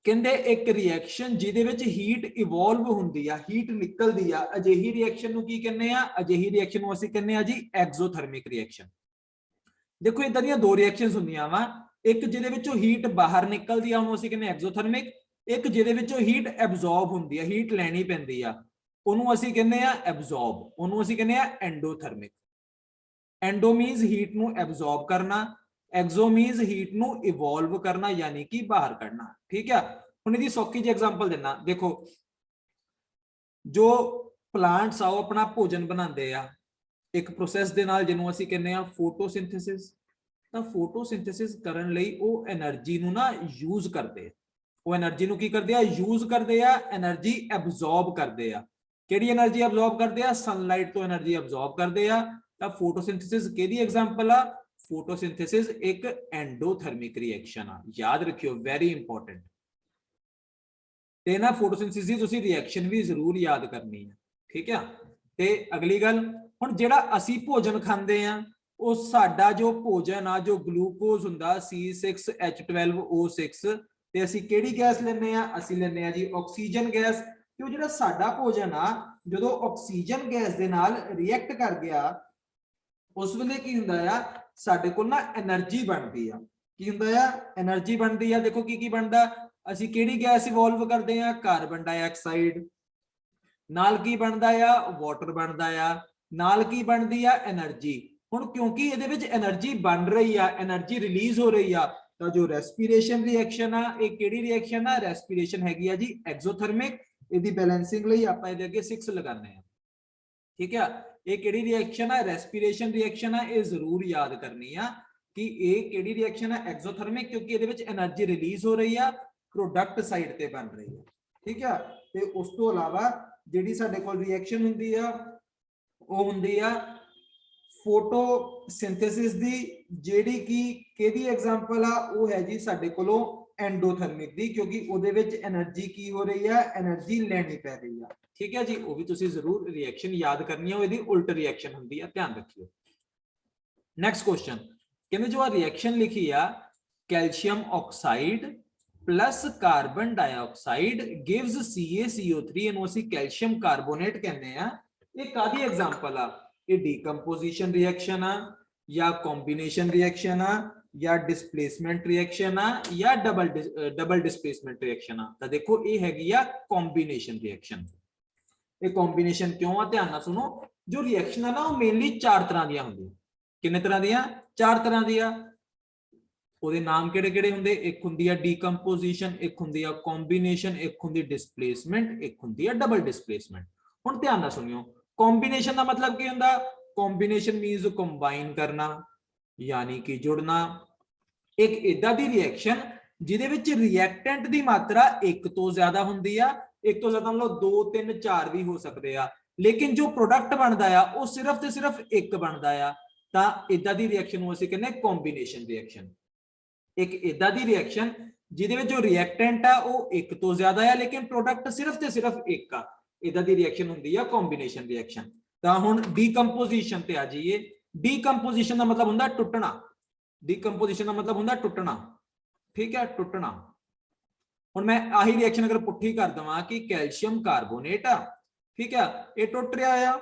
ਕਹਿੰਦੇ ਇੱਕ ਰਿਐਕਸ਼ਨ ਜਿਹਦੇ ਵਿੱਚ ਹੀਟ ਇਵੋਲਵ ਹੁੰਦੀ ਆ, ਹੀਟ ਨਿਕਲਦੀ ਆ, ਅਜਿਹੀ ਰਿਐਕਸ਼ਨ ਨੂੰ ਕੀ ਕਹਿੰਦੇ ਆ, ਅਜਿਹੀ ਰਿਐਕਸ਼ਨ ਨੂੰ ਅਸੀਂ ਕਹਿੰਦੇ ਆ ਜੀ ਐਗਜ਼ੋਥਰਮਿਕ ਰਿਐਕਸ਼ਨ। ਦੇਖੋ ਇਦਾਂ ਦੀਆਂ ਦੋ ਰਿਐਕਸ਼ਨਸ ਹੁੰਦੀਆਂ ਵਾ, ਇੱਕ ਜਿਹਦੇ ਵਿੱਚੋਂ ਹੀਟ ਬਾਹਰ ਨਿਕਲਦੀ ਆ ਉਹਨੂੰ ਅਸੀਂ ਕਹਿੰਦੇ ਐਗਜ਼ੋਥਰਮਿਕ, ਇੱਕ ਜਿਹਦੇ ਵਿੱਚੋਂ ਹੀਟ ਐਬਜ਼ੌਰਬ ਹੁੰਦੀ ਆ, ਹੀਟ ਲੈਣੀ ਪੈਂਦੀ ਆ, ਉਹਨੂੰ ਅਸੀਂ ਕਹਿੰਦੇ ਆ ਐਬਜ਼ੌਰਬ, ਉਹਨੂੰ ਅਸੀਂ ਕਹਿੰਦੇ ਆ ਐਂਡੋਥਰਮਿਕ। ਐਂਡੋ ਮੀਨਸ ਹੀਟ ਨੂੰ ਐਬਜ਼ੌਰਬ ਕਰਨਾ, एक्सो मीन्स हीट नु इवॉल्व करना यानी कि बाहर करना। ठीक है, हुण इहदी सौखी जी एग्जांपल देना। देखो जो प्लांट्स आ अपना भोजन बनाते हैं एक प्रोसैस दे नाल, जिन्हों असीं कहने आ फोटोसिंथेसिस। ਤਾਂ ਫੋਟੋਸਿੰਥੇਸਿਸ ਕਰਨ ਲਈ ਉਹ એનર્ਜੀ ਨੂੰ ਨਾ ਯੂਜ਼ ਕਰਦੇ ਆ, ਉਹ એનર્ਜੀ ਨੂੰ ਕੀ ਕਰਦੇ ਆ, ਯੂਜ਼ ਕਰਦੇ ਆ, એનર્ਜੀ ਐਬਜ਼ੌਰਬ ਕਰਦੇ ਆ। ਕਿਹੜੀ એનર્ਜੀ ਐਬਜ਼ੌਰਬ ਕਰਦੇ ਆ, ਸਨਲਾਈਟ ਤੋਂ એનર્ਜੀ ਐਬਜ਼ੌਰਬ ਕਰਦੇ ਆ। ਤਾਂ ਫੋਟੋਸਿੰਥੇਸਿਸ ਕਿਹਦੀ ਐਗਜ਼ਾਮਪਲ ਆ, ਫੋਟੋਸਿੰਥੇਸਿਸ ਇੱਕ ਐਂਡੋਥਰਮਿਕ ਰਿਐਕਸ਼ਨ ਆ, ਯਾਦ ਰੱਖਿਓ, ਵੈਰੀ ਇੰਪੋਰਟੈਂਟ। ਤੇ ਨਾ ਫੋਟੋਸਿੰਥੇਸਿਸ ਦੀ ਤੁਸੀਂ ਰਿਐਕਸ਼ਨ ਵੀ ਜ਼ਰੂਰ ਯਾਦ ਕਰਨੀ ਹੈ, ਠੀਕ ਆ। ਤੇ ਅਗਲੀ ਗੱਲ, ਹੁਣ ਜਿਹੜਾ ਅਸੀਂ ਭੋਜਨ ਖਾਂਦੇ ਆ, ਉਹ ਸਾਡਾ ਜੋ ਭੋਜਨ ਆ, ਜੋ ਗਲੂਕੋਜ਼ ਹੁੰਦਾ C6H12O6, ਤੇ ਅਸੀਂ ਕਿਹੜੀ ਗੈਸ ਲੈਂਦੇ ਆ, ਅਸੀਂ ਲੈਂਦੇ ਆ ਜੀ ਆਕਸੀਜਨ ਗੈਸ। ਤੇ ਉਹ ਜਿਹੜਾ ਸਾਡਾ ਭੋਜਨ ਆ, ਜਦੋਂ ਆਕਸੀਜਨ ਗੈਸ ਦੇ ਨਾਲ ਰਿਐਕਟ ਕਰ ਗਿਆ, ਉਸ ਵੇਲੇ ਕੀ ਹੁੰਦਾ ਆ, ਸਾਡੇ ਕੋਲ ਨਾ એનર્ਜੀ ਬਣਦੀ ਆ। ਕੀ ਹੁੰਦਾ ਆ, એનર્ਜੀ ਬਣਦੀ ਆ। ਦੇਖੋ ਕੀ ਕੀ ਬਣਦਾ, ਅਸੀਂ ਕਿਹੜੀ ਗੈਸ ਇਵੋਲਵ ਕਰਦੇ ਆ, ਕਾਰਬਨ ਡਾਈਆਕਸਾਈਡ, ਨਾਲ ਕੀ ਬਣਦਾ ਆ, ਵਾਟਰ ਬਣਦਾ ਆ, ਨਾਲ ਕੀ ਬਣਦੀ ਆ, એનર્ਜੀ। ਹੁਣ ਕਿਉਂਕਿ ਇਹਦੇ ਵਿੱਚ એનર્ਜੀ ਬਣ ਰਹੀ ਆ, એનર્ਜੀ ਰਿਲੀਜ਼ ਹੋ ਰਹੀ ਆ, ਤਾਂ ਜੋ ਰੈਸਪੀਰੇਸ਼ਨ ਰਿਐਕਸ਼ਨ ਆ, ਇਹ ਕਿਹੜੀ ਰਿਐਕਸ਼ਨ ਆ, ਰੈਸਪੀਰੇਸ਼ਨ ਹੈਗੀ ਆ ਜੀ ਐਗਜ਼ੋਥਰਮਿਕ। ਇਹਦੀ ਬੈਲੈਂਸਿੰਗ ਲਈ ਆਪਾਂ ਇਹਦੇ ਅੱਗੇ 6 ਲਗਾਉਂਦੇ ਆ, ਠੀਕ ਆ। ਇਹ ਕਿਹੜੀ ਰਿਐਕਸ਼ਨ ਆ, ਰੈਸਪੀਰੇਸ਼ਨ ਰਿਐਕਸ਼ਨ ਆ, ਇਹ ਜ਼ਰੂਰ ਯਾਦ ਕਰਨੀ ਆ ਕਿ ਇਹ ਕਿਹੜੀ ਰਿਐਕਸ਼ਨ ਆ, ਐਗਜ਼ੋਥਰਮਿਕ, ਕਿਉਂਕਿ ਇਹਦੇ ਵਿੱਚ એનર્ਜੀ ਰਿਲੀਜ਼ ਹੋ ਰਹੀ ਆ, ਪ੍ਰੋਡਕਟ ਸਾਈਡ ਤੇ ਬਣ ਰਹੀ ਆ, ਠੀਕ ਆ। ਤੇ ਉਸ ਤੋਂ ਇਲਾਵਾ ਜਿਹੜੀ ਸਾਡੇ ਕੋਲ ਰਿਐਕਸ਼ਨ ਹੁੰਦੀ ਆ, ਉਹ ਹੁੰਦੀ ਆ ਫੋਟੋਸਿੰਥੇਸਿਸ ਦੀ, ਜਿਹੜੀ ਕਿ ਕਿਹਦੀ ਐਗਜ਼ਾਮਪਲ ਆ, ਉਹ ਹੈ ਜੀ ਸਾਡੇ ਕੋਲੋਂ ਐਂਡੋਥਰਮਿਕ ਦੀ, ਕਿਉਂਕਿ ਉਹਦੇ ਵਿੱਚ એનર્ਜੀ ਕੀ ਹੋ ਰਹੀ ਆ, એનર્ਜੀ ਲੈਣੀ ਪੈ ਰਹੀ ਆ, ਠੀਕ ਹੈ ਜੀ। ਉਹ ਵੀ ਤੁਸੀਂ ਜ਼ਰੂਰ ਰਿਐਕਸ਼ਨ ਯਾਦ ਕਰਨੀ ਹੈ, ਉਹ ਇਹਦੀ ਉਲਟ ਰਿਐਕਸ਼ਨ ਹੁੰਦੀ ਆ, ਧਿਆਨ ਰੱਖਿਓ। ਨੈਕਸਟ ਕੁਐਸਚਨ, ਕਹਿੰਦੇ ਜੋ ਆ ਰਿਐਕਸ਼ਨ ਲਿਖੀ ਆ, calcium oxide plus carbon dioxide gives CaCO3, ਇਹਨੂੰ ਅਸੀਂ ਕੈਲਸ਼ੀਅਮ ਕਾਰਬੋਨੇਟ ਕਹਿੰਦੇ ਆ। ਇਹ ਕਾਦੀ ਐਗਜ਼ਾਮਪਲ ਆ, ਇਹ ਡੀਕੰਪੋਜੀਸ਼ਨ ਰਿਐਕਸ਼ਨ ਆ, ਜਾਂ ਕੰਬੀਨੇਸ਼ਨ ਰਿਐਕਸ਼ਨ ਆ, ਜਾਂ ਡਿਸਪਲੇਸਮੈਂਟ ਰਿਐਕਸ਼ਨ ਆ, ਜਾਂ ਡਬਲ ਡਿਸਪਲੇਸਮੈਂਟ ਰਿਐਕਸ਼ਨ ਆ। ਤਾਂ ਦੇਖੋ ਇਹ ਹੈਗੀ ਆ ਕੰਬੀਨੇਸ਼ਨ ਰਿਐਕਸ਼ਨ। ਇਹ ਕੰਬੀਨੇਸ਼ਨ ਕਿਉਂ ਆ, ਧਿਆਨ ਨਾਲ ਸੁਣੋ। ਜੋ ਰਿਐਕਸ਼ਨ ਆ ਨਾ, ਉਹ ਮੇਨਲੀ 4 ਤਰ੍ਹਾਂ ਦੀਆਂ ਹੁੰਦੀਆਂ। ਕਿੰਨੇ ਤਰ੍ਹਾਂ ਦੀਆਂ, 4 ਤਰ੍ਹਾਂ ਦੀਆਂ। ਉਹਦੇ ਨਾਮ ਕਿਹੜੇ ਕਿਹੜੇ ਹੁੰਦੇ, ਇੱਕ ਹੁੰਦੀ ਆ ਡੀਕੰਪੋਜੀਸ਼ਨ, ਇੱਕ ਹੁੰਦੀ ਆ ਕੰਬੀਨੇਸ਼ਨ, ਇੱਕ ਹੁੰਦੀ ਡਿਸਪਲੇਸਮੈਂਟ, ਇੱਕ ਹੁੰਦੀ ਆ ਡਬਲ ਡਿਸਪਲੇਸਮੈਂਟ। ਹੁਣ ਧਿਆਨ ਨਾਲ ਸੁਣਿਓ, ਕੰਬੀਨੇਸ਼ਨ ਦਾ ਮਤਲਬ ਕੀ ਹੁੰਦਾ, ਕੰਬੀਨੇਸ਼ਨ ਮੀਨਸ ਕੰਬਾਈਨ ਕਰਨਾ, ਯਾਨੀ ਕਿ ਜੁੜਨਾ। ਇੱਕ ਇਦਾਂ ਦੀ ਰਿਐਕਸ਼ਨ ਜਿਹਦੇ ਵਿੱਚ ਰਿਐਕਟੈਂਟ ਦੀ ਮਾਤਰਾ ਇੱਕ ਤੋਂ ਜ਼ਿਆਦਾ ਹੁੰਦੀ ਆ, ਇੱਕ ਤੋਂ ਜ਼ਿਆਦਾ ਮਤਲਬ 2 3 4 ਵੀ ਹੋ ਸਕਦੇ ਆ, ਲੇਕਿਨ ਜੋ ਪ੍ਰੋਡਕਟ ਬਣਦਾ ਆ ਉਹ ਸਿਰਫ ਤੇ ਸਿਰਫ ਇੱਕ ਬਣਦਾ ਆ। ਤਾਂ ਇਦਾਂ ਦੀ ਰਿਐਕਸ਼ਨ ਨੂੰ ਅਸੀਂ ਕਹਿੰਦੇ ਕੰਬੀਨੇਸ਼ਨ ਰਿਐਕਸ਼ਨ। ਇੱਕ ਇਦਾਂ ਦੀ ਰਿਐਕਸ਼ਨ ਜਿਹਦੇ ਵਿੱਚ ਜੋ ਰਿਐਕਟੈਂਟ ਆ ਉਹ ਇੱਕ ਤੋਂ ਜ਼ਿਆਦਾ ਆ, ਲੇਕਿਨ ਪ੍ਰੋਡਕਟ ਸਿਰਫ ਤੇ ਸਿਰਫ ਇੱਕ ਆ, ਇਦਾਂ ਦੀ ਰਿਐਕਸ਼ਨ ਹੁੰਦੀ ਆ ਕੰਬੀਨੇਸ਼ਨ ਰਿਐਕਸ਼ਨ। ਤਾਂ ਹੁਣ ਡੀਕੰਪੋਜੀਸ਼ਨ ਤੇ ਆ ਜਾਈਏ। ਡੀਕੰਪੋਜੀਸ਼ਨ ਦਾ ਮਤਲਬ ਹੁੰਦਾ ਟੁੱਟਣਾ, ਡੀਕੰਪੋਜੀਸ਼ਨ ਦਾ ਮਤਲਬ ਹੁੰਦਾ ਟੁੱਟਣਾ, ਠੀਕ ਹੈ, ਟੁੱਟਣਾ। ਹੁਣ ਮੈਂ ਆਹੀ ਰਿਐਕਸ਼ਨ ਅਗਰ ਪੁੱਠੀ ਕਰ ਦਵਾਂ ਕਿ ਕੈਲਸ਼ੀਅਮ ਕਾਰਬੋਨੇਟ ਆ, ਠੀਕ ਆ, ਇਹ ਟੁੱਟ ਰਿਹਾ ਆ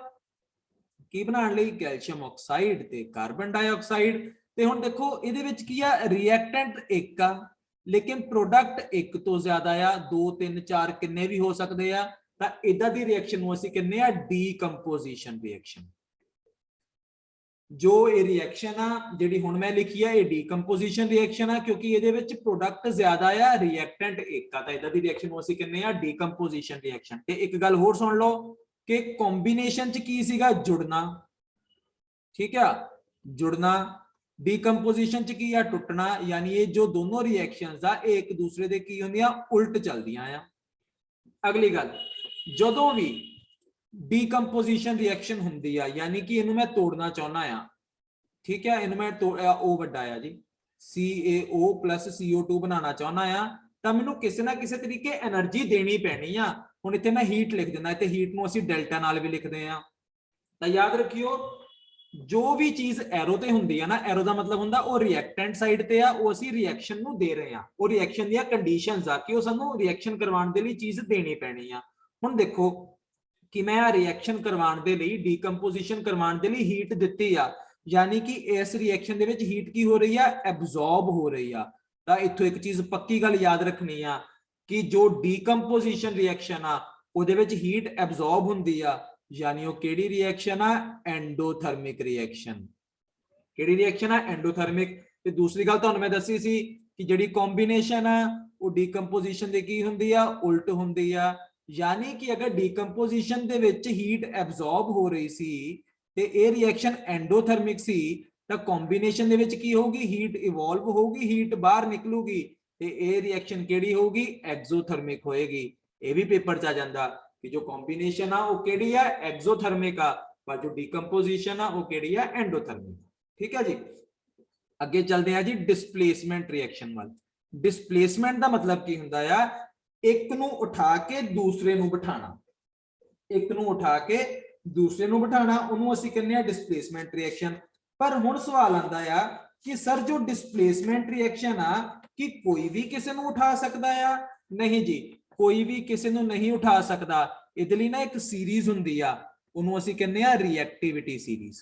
ਕੀ ਬਣਾਉਣ ਲਈ, ਕੈਲਸ਼ੀਅਮ ਆਕਸਾਈਡ ਤੇ ਕਾਰਬਨ ਡਾਈਆਕਸਾਈਡ। ਤੇ ਹੁਣ ਦੇਖੋ ਇਹਦੇ ਵਿੱਚ ਕੀ ਆ, ਰਿਐਕਟੈਂਟ ਇੱਕ ਆ, ਲੇਕਿਨ ਪ੍ਰੋਡਕਟ ਇੱਕ ਤੋਂ ਜ਼ਿਆਦਾ ਆ, 2 3 4 ਕਿੰਨੇ ਵੀ ਹੋ ਸਕਦੇ ਆ। ਤਾਂ ਇਦਾਂ ਦੀ ਰਿਐਕਸ਼ਨ ਨੂੰ ਅਸੀਂ ਕਹਿੰਦੇ ਆ ਡੀਕੰਪੋਜੀਸ਼ਨ ਰਿਐਕਸ਼ਨ। ਜੋ ਇਹ ਰਿਐਕਸ਼ਨ ਆ ਜਿਹੜੀ ਹੁਣ ਮੈਂ ਲਿਖੀ ਆ, ਇਹ ਡੀਕੰਪੋਜੀਸ਼ਨ ਰਿਐਕਸ਼ਨ ਆ, ਕਿਉਂਕਿ ਇਹਦੇ ਵਿੱਚ ਪ੍ਰੋਡਕਟ ਜ਼ਿਆਦਾ ਆ, ਰਿਐਕਟੈਂਟ ਇੱਕ ਆ। ਤਾਂ ਇਦਾਂ ਦੀ ਰਿਐਕਸ਼ਨ ਨੂੰ ਅਸੀਂ ਕਹਿੰਦੇ ਆ ਡੀਕੰਪੋਜੀਸ਼ਨ ਰਿਐਕਸ਼ਨ। ਤੇ ਇੱਕ ਗੱਲ ਹੋਰ ਸੁਣ ਲਓ ਕਿ ਕੰਬੀਨੇਸ਼ਨ ਚ ਕੀ ਸੀਗਾ, ਜੁੜਨਾ, ਠੀਕ ਆ, ਜੁੜਨਾ। ਡੀਕੰਪੋਜੀਸ਼ਨ ਚ ਕੀ ਆ, ਟੁੱਟਣਾ। ਯਾਨੀ ਇਹ ਜੋ ਦੋਨੋਂ ਰਿਐਕਸ਼ਨਸ ਆ ਇਹ ਇੱਕ ਦੂਸਰੇ ਦੇ ਕੀ ਹੁੰਦੀਆਂ, ਉਲਟ ਚੱਲਦੀਆਂ ਆ। ਅਗਲੀ ਗੱਲ, ਜਦੋਂ ਵੀ ਡੀਕੰਪੋਜੀਸ਼ਨ ਰਿਐਕਸ਼ਨ ਹੁੰਦੀ ਆ, ਯਾਨੀ ਕਿ ਇਹਨੂੰ ਮੈਂ ਤੋੜਨਾ ਚਾਹੁੰਦਾ ਆ, ਠੀਕ ਹੈ, ਇਹਨੂੰ ਮੈਂ O ਵੱਡਾ ਆ ਜੀ, CaO plus CO2 ਬਣਾਉਣਾ ਚਾਹੁੰਦਾ ਆ, ਤਾਂ ਮੈਨੂੰ ਕਿਸੇ ਨਾ ਕਿਸੇ ਤਰੀਕੇ એનર્ਜੀ ਦੇਣੀ ਪੈਣੀ ਆ। ਹੁਣ ਇੱਥੇ ਮੈਂ ਹੀਟ ਲਿਖ ਦਿੰਦਾ, ਇੱਥੇ ਹੀਟ ਨੂੰ ਅਸੀਂ ਡੈਲਟਾ ਨਾਲ ਵੀ ਲਿਖਦੇ ਆ। ਤਾਂ ਯਾਦ ਰੱਖਿਓ, ਜੋ ਵੀ ਚੀਜ਼ ਐਰੋ ਤੇ ਹੁੰਦੀ ਆ ਨਾ, ਐਰੋ ਦਾ ਮਤਲਬ ਹੁੰਦਾ ਉਹ ਰਿਐਕਟੈਂਟ ਸਾਈਡ ਤੇ ਆ, ਉਹ ਅਸੀਂ ਰਿਐਕਸ਼ਨ ਨੂੰ ਦੇ ਰਹੇ ਆ, ਉਹ ਰਿਐਕਸ਼ਨ ਦੀਆਂ ਕੰਡੀਸ਼ਨਸ ਆ ਕਿ ਉਹ ਸਾਨੂੰ ਰਿਐਕਸ਼ਨ ਕਰਵਾਉਣ ਦੇ ਲਈ ਚੀਜ਼ ਦੇਣੀ ਪੈਣੀ ਆ। ਹੁਣ ਦੇਖੋ ਕਿ ਮੈਂ ਆ ਰਿਐਕਸ਼ਨ ਕਰਵਾਉਣ ਦੇ ਲਈ, ਡੀਕੰਪੋਜੀਸ਼ਨ ਕਰਵਾਉਣ ਦੇ ਲਈ ਹੀਟ ਦਿੱਤੀ ਆ, ਯਾਨੀ ਕਿ ਇਸ ਰਿਐਕਸ਼ਨ ਦੇ ਵਿੱਚ ਹੀਟ ਕੀ ਹੋ ਰਹੀ ਆ, ਐਬਜ਼ੌਰਬ ਹੋ ਰਹੀ ਆ। ਤਾਂ ਇੱਥੋਂ ਇੱਕ ਚੀਜ਼ ਪੱਕੀ ਗੱਲ ਯਾਦ ਰੱਖਣੀ ਆ ਕਿ ਜੋ ਡੀਕੰਪੋਜੀਸ਼ਨ ਰਿਐਕਸ਼ਨ ਆ ਉਹਦੇ ਵਿੱਚ ਹੀਟ ਐਬਜ਼ੌਰਬ ਹੁੰਦੀ ਆ, ਯਾਨੀ ਉਹ ਕਿਹੜੀ ਰਿਐਕਸ਼ਨ ਆ, ਐਂਡੋਥਰਮਿਕ ਰਿਐਕਸ਼ਨ। ਕਿਹੜੀ ਰਿਐਕਸ਼ਨ ਆ, ਐਂਡੋਥਰਮਿਕ। ਤੇ ਦੂਸਰੀ ਗੱਲ ਤੁਹਾਨੂੰ ਮੈਂ ਦੱਸੀ ਸੀ ਕਿ ਜਿਹੜੀ ਕੰਬੀਨੇਸ਼ਨ ਆ ਉਹ ਡੀਕੰਪੋਜੀਸ਼ਨ ਦੇ ਕੀ ਹੁੰਦੀ ਆ, ਉਲਟ ਹੁੰਦੀ ਆ। ਯਾਨੀ ਕਿ ਅਗਰ ਡੀਕੰਪੋਜੀਸ਼ਨ ਦੇ ਵਿੱਚ ਹੀਟ ਐਬਜ਼ੌਰਬ ਹੋ ਰਹੀ ਸੀ ਤੇ ਇਹ ਰਿਐਕਸ਼ਨ ਐਂਡੋਥਰਮਿਕ ਸੀ, ਤਾਂ ਕੰਬੀਨੇਸ਼ਨ ਦੇ ਵਿੱਚ ਕੀ ਹੋਊਗੀ, ਹੀਟ ਇਵੋਲਵ ਹੋਊਗੀ, ਹੀਟ ਬਾਹਰ ਨਿਕਲੂਗੀ ਤੇ ਇਹ ਰਿਐਕਸ਼ਨ ਕਿਹੜੀ ਹੋਊਗੀ, ਐਗਜ਼ੋਥਰਮਿਕ ਹੋਏਗੀ। ਇਹ ਵੀ ਪੇਪਰ 'ਚ ਆ ਜਾਂਦਾ ਕਿ ਜੋ ਕੰਬੀਨੇਸ਼ਨ ਆ ਉਹ ਕਿਹੜੀ ਆ, ਐਗਜ਼ੋਥਰਮਿਕ ਆ, ਪਰ ਜੋ ਡੀਕੰਪੋਜੀਸ਼ਨ ਆ ਉਹ ਕਿਹੜੀ ਆ, ਐਂਡੋਥਰਮਿਕ। ਠੀਕ ਹੈ ਜੀ। ਅੱਗੇ ਚੱਲਦੇ ਆ ਜੀ ਡਿਸਪਲੇਸਮੈਂਟ ਰਿਐਕਸ਼ਨ ਵੱਲ। ਡਿਸਪਲੇਸਮੈਂਟ ਦਾ ਮਤਲਬ ਕੀ ਹੁੰਦਾ ਆ, ਇੱਕ ਨੂੰ ਉਠਾ ਕੇ ਦੂਸਰੇ ਨੂੰ ਬਿਠਾਣਾ, ਇੱਕ ਨੂੰ ਉਠਾ ਕੇ ਦੂਸਰੇ ਨੂੰ ਬਿਠਾਣਾ, ਉਹਨੂੰ ਅਸੀਂ ਕਹਿੰਦੇ ਆ ਡਿਸਪਲੇਸਮੈਂਟ ਰਿਐਕਸ਼ਨ। ਪਰ ਹੁਣ ਸਵਾਲ ਆਉਂਦਾ ਆ ਕਿ ਸਰ ਜੋ ਡਿਸਪਲੇਸਮੈਂਟ ਰਿਐਕਸ਼ਨ ਆ ਕਿ ਕੋਈ ਵੀ ਕਿਸੇ ਨੂੰ ਉਠਾ ਸਕਦਾ ਆ? ਨਹੀਂ ਜੀ, ਕੋਈ ਵੀ ਕਿਸੇ ਨੂੰ ਨਹੀਂ ਉਠਾ ਸਕਦਾ। ਇਹਦੇ ਲਈ ਨਾ ਇੱਕ ਸੀਰੀਜ਼ ਹੁੰਦੀ ਆ, ਉਹਨੂੰ ਅਸੀਂ ਕਹਿੰਦੇ ਆ ਰਿਐਕਟਿਵਿਟੀ ਸੀਰੀਜ਼।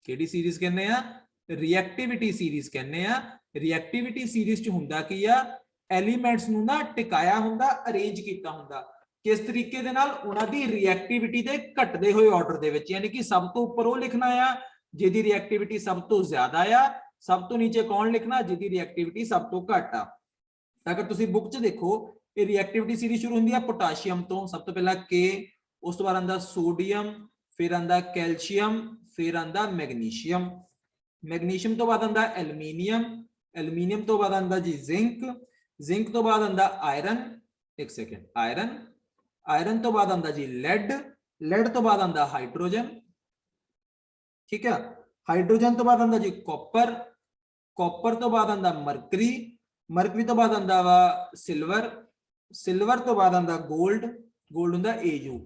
ਕਿਹੜੀ ਸੀਰੀਜ਼ ਕਹਿੰਦੇ ਆ, ਰਿਐਕਟਿਵਿਟੀ ਸੀਰੀਜ਼ ਕਹਿੰਦੇ ਆ। ਰਿਐਕਟਿਵਿਟੀ ਸੀਰੀਜ਼ 'ਚ ਹੁੰਦਾ ਕੀ ਆ, ਐਲੀਮੈਂਟਸ ਨੂੰ ਨਾ ਟਿਕਾਇਆ ਹੁੰਦਾ, ਅਰੇਂਜ ਕੀਤਾ ਹੁੰਦਾ। ਕਿਸ ਤਰੀਕੇ ਦੇ ਨਾਲ, ਉਹਨਾਂ ਦੀ ਰਿਐਕਟਿਵਿਟੀ ਦੇ ਘਟਦੇ ਹੋਏ ਆਰਡਰ ਦੇ ਵਿੱਚ, ਯਾਨੀ ਕਿ ਸਭ ਤੋਂ ਉੱਪਰ ਉਹ ਲਿਖਣਾ ਆ ਜਿਹਦੀ ਰਿਐਕਟਿਵਿਟੀ ਸਭ ਤੋਂ ਜ਼ਿਆਦਾ ਆ, ਸਭ ਤੋਂ ਨੀਚੇ ਕੌਣ ਲਿਖਣਾ, ਜਿਹਦੀ ਰਿਐਕਟਿਵਿਟੀ ਸਭ ਤੋਂ ਘੱਟ ਆ। ਅਗਰ ਤੁਸੀਂ ਬੁੱਕ 'ਚ ਦੇਖੋ, ਇਹ ਰਿਐਕਟਿਵਿਟੀ ਸੀਰੀਜ਼ ਸ਼ੁਰੂ ਹੁੰਦੀ ਆ ਪੋਟਾਸ਼ੀਅਮ ਤੋਂ, ਸਭ ਤੋਂ ਪਹਿਲਾਂ K, ਉਸ ਤੋਂ ਬਾਅਦ ਆਂਦਾ ਸੋਡੀਅਮ, ਫਿਰ ਆਂਦਾ ਕੈਲਸ਼ੀਅਮ, ਫਿਰ ਆਂਦਾ ਮੈਗਨੀਸ਼ੀਅਮ, ਮੈਗਨੀਸ਼ੀਅਮ ਤੋਂ ਬਾਅਦ ਆਂਦਾ ਐਲੂਮੀਨੀਅਮ, ਐਲੂਮੀਨੀਅਮ ਤੋਂ ਬਾਅਦ ਆਂਦਾ ਜੀ ਜ਼ਿੰਕ, ਜ਼ਿੰਕ ਤੋਂ ਬਾਅਦ ਆਂਦਾ ਆਇਰਨ, ਇੱਕ ਸੈਕਿੰਡ, ਆਇਰਨ, ਆਇਰਨ ਤੋਂ ਬਾਅਦ ਆਂਦਾ ਜੀ ਲੈਡ, ਲੈਡ ਤੋਂ ਬਾਅਦ ਆਂਦਾ ਹਾਈਡਰੋਜਨ। ਠੀਕ ਹੈ, ਹਾਈਡਰੋਜਨ ਤੋਂ ਬਾਅਦ ਆਂਦਾ ਜੀ ਕਾਪਰ, ਕਾਪਰ ਤੋਂ ਬਾਅਦ ਆਂਦਾ ਮਰਕਰੀ, ਮਰਕਰੀ ਤੋਂ ਬਾਅਦ ਆਂਦਾ ਵਾ ਸਿਲਵਰ, ਸਿਲਵਰ ਤੋਂ ਬਾਅਦ ਆਂਦਾ 골ਡ, 골ਡ ਹੁੰਦਾ Au,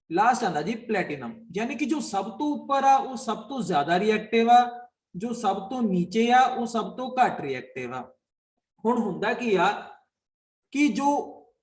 ਲਾਸਟ ਆਂਦਾ ਜੀ ਪਲੈਟੀਨਮ। ਯਾਨੀ ਕਿ ਜੋ ਸਭ ਤੋਂ ਉੱਪਰ ਆ ਉਹ ਸਭ ਤੋਂ ਜ਼ਿਆਦਾ ਰਿਐਕਟਿਵ ਆ, ਜੋ ਸਭ ਤੋਂ ਨੀਚੇ ਆ ਉਹ ਸਭ ਤੋਂ ਘੱਟ ਰਿਐਕਟਿਵ ਆ। ਹੁਣ ਹੁੰਦਾ ਕੀ ਆ ਕਿ ਜੋ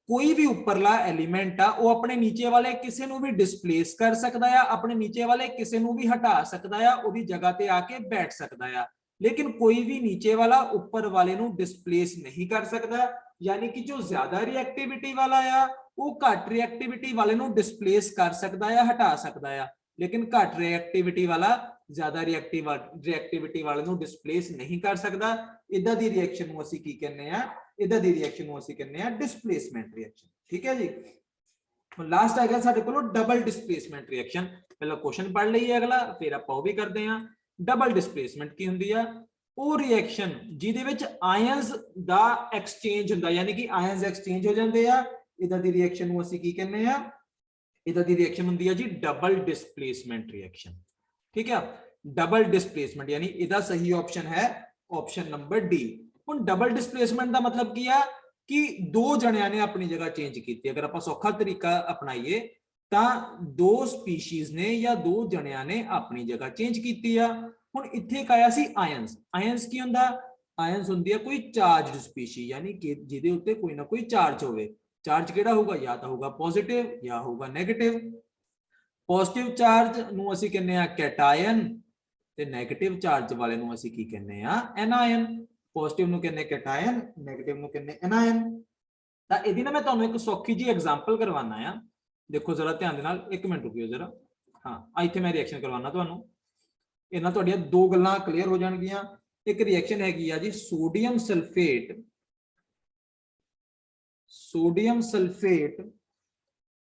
ਕੋਈ ਵੀ ਉੱਪਰਲਾ ਐਲੀਮੈਂਟ ਆ ਉਹ ਆਪਣੇ ਨੀਚੇ ਵਾਲੇ ਕਿਸੇ ਨੂੰ ਵੀ ਡਿਸਪਲੇਸ ਕਰ ਸਕਦਾ ਆ, ਆਪਣੇ ਨੀਚੇ ਵਾਲੇ ਕਿਸੇ ਨੂੰ ਵੀ ਹਟਾ ਸਕਦਾ ਆ, ਉਹਦੀ ਜਗ੍ਹਾ ਤੇ ਆ ਕੇ ਬੈਠ ਸਕਦਾ ਆ, ਲੇਕਿਨ ਕੋਈ ਵੀ ਨੀਚੇ ਵਾਲਾ ਉੱਪਰ ਵਾਲੇ ਨੂੰ ਡਿਸਪਲੇਸ ਨਹੀਂ ਕਰ ਸਕਦਾ। ਯਾਨੀ ਕਿ ਜੋ ਜ਼ਿਆਦਾ ਰਿਐਕਟਿਵਿਟੀ ਵਾਲਾ ਆ ਉਹ ਘੱਟ ਰਿਐਕਟਿਵਿਟੀ ਵਾਲੇ ਨੂੰ ਡਿਸਪਲੇਸ ਕਰ ਸਕਦਾ ਆ, ਹਟਾ ਸਕਦਾ ਆ, ਲੇਕਿਨ ਘੱਟ ਰਿਐਕਟਿਵਿਟੀ ਵਾਲਾ ਜ਼ਿਆਦਾ ਰਿਐਕਟਿਵਿਟੀ ਵਾਲੇ ਨੂੰ ਡਿਸਪਲੇਸ ਨਹੀਂ ਕਰ ਸਕਦਾ। ਇਦਾਂ ਦੀ ਰਿਐਕਸ਼ਨ ਨੂੰ ਅਸੀਂ ਕੀ ਕਹਿੰਦੇ ਆ, ਇਦਾਂ ਦੀ ਰਿਐਕਸ਼ਨ ਨੂੰ ਅਸੀਂ ਕਹਿੰਦੇ ਆ ਡਿਸਪਲੇਸਮੈਂਟ ਰਿਐਕਸ਼ਨ। ਠੀਕ ਹੈ ਜੀ। ਹੁਣ ਲਾਸਟ ਆ ਗਿਆ ਸਾਡੇ ਕੋਲ ਡਬਲ ਡਿਸਪਲੇਸਮੈਂਟ ਰਿਐਕਸ਼ਨ। ਪਹਿਲਾਂ ਕੁਐਸਚਨ ਪੜ੍ਹ ਲਈਏ ਅਗਲਾ, ਫਿਰ ਆਪਾਂ ਉਹ ਵੀ ਕਰਦੇ ਆ। ਡਬਲ ਡਿਸਪਲੇਸਮੈਂਟ ਕੀ ਹੁੰਦੀ ਆ, ਉਹ ਰਿਐਕਸ਼ਨ ਜਿਹਦੇ ਵਿੱਚ ਆਇਨਸ ਦਾ ਐਕਸਚੇਂਜ ਹੁੰਦਾ, ਯਾਨੀ ਕਿ ਆਇਨਸ ਐਕਸਚੇਂਜ ਹੋ ਜਾਂਦੇ ਆ। ਇਦਾਂ ਦੀ ਰਿਐਕਸ਼ਨ ਨੂੰ ਅਸੀਂ ਕੀ ਕਹਿੰਦੇ ਆ, ਇਦਾਂ ਦੀ ਰਿਐਕਸ਼ਨ ਹੁੰਦੀ ਆ ਜੀ ਡਬਲ ਡਿਸਪਲੇਸਮੈਂਟ ਰਿਐਕਸ਼ਨ। ਠੀਕ ਹੈ, ਡਬਲ ਡਿਸਪਲੇਸਮੈਂਟ, ਯਾਨੀ ਇਹਦਾ ਸਹੀ ਆਪਸ਼ਨ ਹੈ ਆਪਸ਼ਨ ਨੰਬਰ ਡੀ। ਹੁਣ ਡਬਲ ਡਿਸਪਲੇਸਮੈਂਟ ਦਾ ਮਤਲਬ ਕੀ ਆ ਕਿ ਦੋ ਜਣਿਆਂ ਨੇ ਆਪਣੀ ਜਗ੍ਹਾ ਚੇਂਜ ਕੀਤੀ। ਅਗਰ ਆਪਾਂ ਸੌਖਾ ਤਰੀਕਾ ਅਪਣਾਈਏ ਤਾਂ ਦੋ ਸਪੀਸ਼ੀਜ਼ ਨੇ ਜਾਂ ਦੋ ਜਣਿਆਂ ਨੇ ਆਪਣੀ ਜਗ੍ਹਾ ਚੇਂਜ ਕੀਤੀ ਆ। ਹੁਣ ਇੱਥੇ ਇੱਕ ਆਇਆ ਸੀ ਆਇਨਸ। ਆਇਨਸ ਕੀ ਹੁੰਦਾ, ਆਇਨਸ ਹੁੰਦੀ ਆ ਕੋਈ ਚਾਰਜਡ ਸਪੀਸ਼ੀ, ਯਾਨੀ ਕਿ ਜਿਹਦੇ ਉੱਤੇ ਕੋਈ ਨਾ ਕੋਈ ਚਾਰਜ ਹੋਵੇ। ਚਾਰਜ ਕਿਹੜਾ ਹੋਊਗਾ, ਜਾਂ ਤਾਂ ਹੋਊਗਾ ਪੋਜ਼ਿਟਿਵ ਜਾਂ ਹੋਊਗਾ ਨੈਗੇਟਿਵ। ਪੋਜ਼ਿਟਿਵ ਚਾਰਜ ਨੂੰ ਅਸੀਂ ਕਹਿੰਦੇ ਆ ਕੈਟਾਇਨ ਤੇ ਨੈਗੇਟਿਵ ਚਾਰਜ ਵਾਲੇ ਨੂੰ ਅਸੀਂ ਕੀ ਕਹਿੰਦੇ ਆ, ਐਨਾਇਨ। ਪੋਜ਼ਿਟਿਵ ਨੂੰ ਕਹਿੰਦੇ ਕੈਟਾਇਨ, ਨੈਗੇਟਿਵ ਨੂੰ ਕਹਿੰਦੇ ਐਨਾਇਨ। ਤਾਂ ਇਹਦੀ ਨਾ ਮੈਂ ਤੁਹਾਨੂੰ ਇੱਕ ਸੌਖੀ ਜੀ ਐਗਜ਼ਾਮਪਲ ਕਰਵਾਉਣਾ ਆ, ਦੇਖੋ ਜ਼ਰਾ ਧਿਆਨ ਦੇ ਨਾਲ, ਇੱਕ ਮਿੰਟ ਰੁਕਿਓ ਜ਼ਰਾ। ਹਾਂ, ਇੱਥੇ ਮੈਂ ਰਿਐਕਸ਼ਨ ਕਰਵਾਉਣਾ ਤੁਹਾਨੂੰ, ਇਹਨਾਂ ਤੁਹਾਡੀਆਂ ਦੋ ਗੱਲਾਂ ਕਲੀਅਰ ਹੋ ਜਾਣਗੀਆਂ। ਇੱਕ ਰਿਐਕਸ਼ਨ ਹੈਗੀ ਆ ਜੀ sodium sulphate, sodium sulphate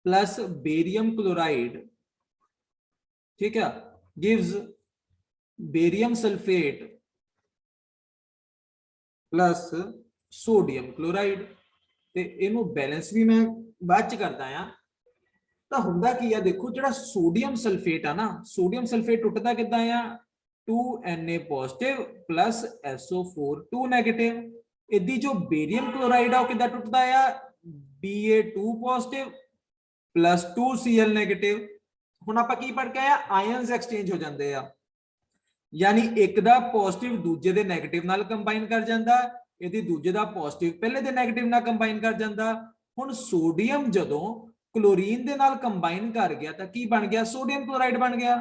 plus barium chloride, ठीक है, gives barium sulphate plus sodium chloride. ते इनू बैलेंस भी मैं बाद च करदा आ। ਤਾਂ ਹੁੰਦਾ ਕੀ ਆ, ਦੇਖੋ ਜਿਹੜਾ ਸੋਡੀਅਮ ਸਲਫੇਟ ਆ ਨਾ, ਸੋਡੀਅਮ ਸਲਫੇਟ ਟੁੱਟਦਾ ਕਿੱਦਾਂ ਆ, 2Na positive plus SO4 2 negative. ਇਹਦੀ ਜੋ ਬੇਰੀਅਮ ਕਲੋਰਾਈਡ ਆ ਉਹ ਕਿੱਦਾਂ ਟੁੱਟਦਾ ਆ, Ba2 positive plus 2Cl negative. ਹੁਣ ਆਪਾਂ ਕੀ ਪੜ ਕੇ ਆਇਆ, ਆਇਨਸ ਐਕਸਚੇਂਜ ਹੋ ਜਾਂਦੇ ਆ, ਯਾਨੀ ਇੱਕ ਦਾ ਪੋਜ਼ਿਟਿਵ ਦੂਜੇ ਦੇ ਨੈਗੇਟਿਵ ਨਾਲ ਕੰਬਾਈਨ ਕਰ ਜਾਂਦਾ, ਇਹਦੀ ਦੂਜੇ ਦਾ ਪੋਜ਼ਿਟਿਵ ਪਹਿਲੇ ਦੇ ਨੈਗੇਟਿਵ ਨਾਲ ਕੰਬਾਈਨ ਕਰ ਜਾਂਦਾ। ਹੁਣ ਸੋਡੀਅਮ ਜਦੋਂ ਕਲੋਰੀਨ ਦੇ ਨਾਲ ਕੰਬਾਈਨ ਕਰ ਗਿਆ ਤਾਂ ਕੀ ਬਣ ਗਿਆ, ਸੋਡੀਅਮ ਕਲੋਰਾਈਡ ਬਣ ਗਿਆ।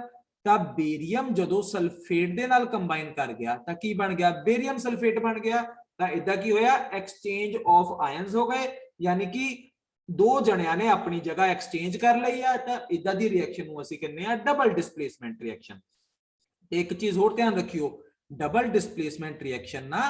ਤਾਂ ਬੇਰੀਅਮ ਜਦੋਂ ਸਲਫੇਟ ਦੇ ਨਾਲ ਕੰਬਾਈਨ ਕਰ ਗਿਆ ਤਾਂ ਕੀ ਬਣ ਗਿਆ, ਬੇਰੀਅਮ ਸਲਫੇਟ ਬਣ ਗਿਆ। ਤਾਂ ਇਦਾਂ ਕੀ ਹੋਇਆ, ਐਕਸਚੇਂਜ ਆਫ ਆਇਨਸ ਹੋ ਗਏ, ਯਾਨੀ ਕਿ ਦੋ ਜਣਿਆਂ ਨੇ ਆਪਣੀ ਜਗ੍ਹਾ ਐਕਸਚੇਂਜ ਕਰ ਲਈ ਆ। ਤਾਂ ਇਦਾਂ ਦੀ ਰਿਐਕਸ਼ਨ ਨੂੰ ਅਸੀਂ ਕਹਿੰਦੇ ਆ ਡਬਲ ਡਿਸਪਲੇਸਮੈਂਟ ਰਿਐਕਸ਼ਨ। ਇੱਕ ਚੀਜ਼ ਹੋਰ ਧਿਆਨ ਰੱਖਿਓ, ਡਬਲ ਡਿਸਪਲੇਸਮੈਂਟ ਰਿਐਕਸ਼ਨ ਨਾ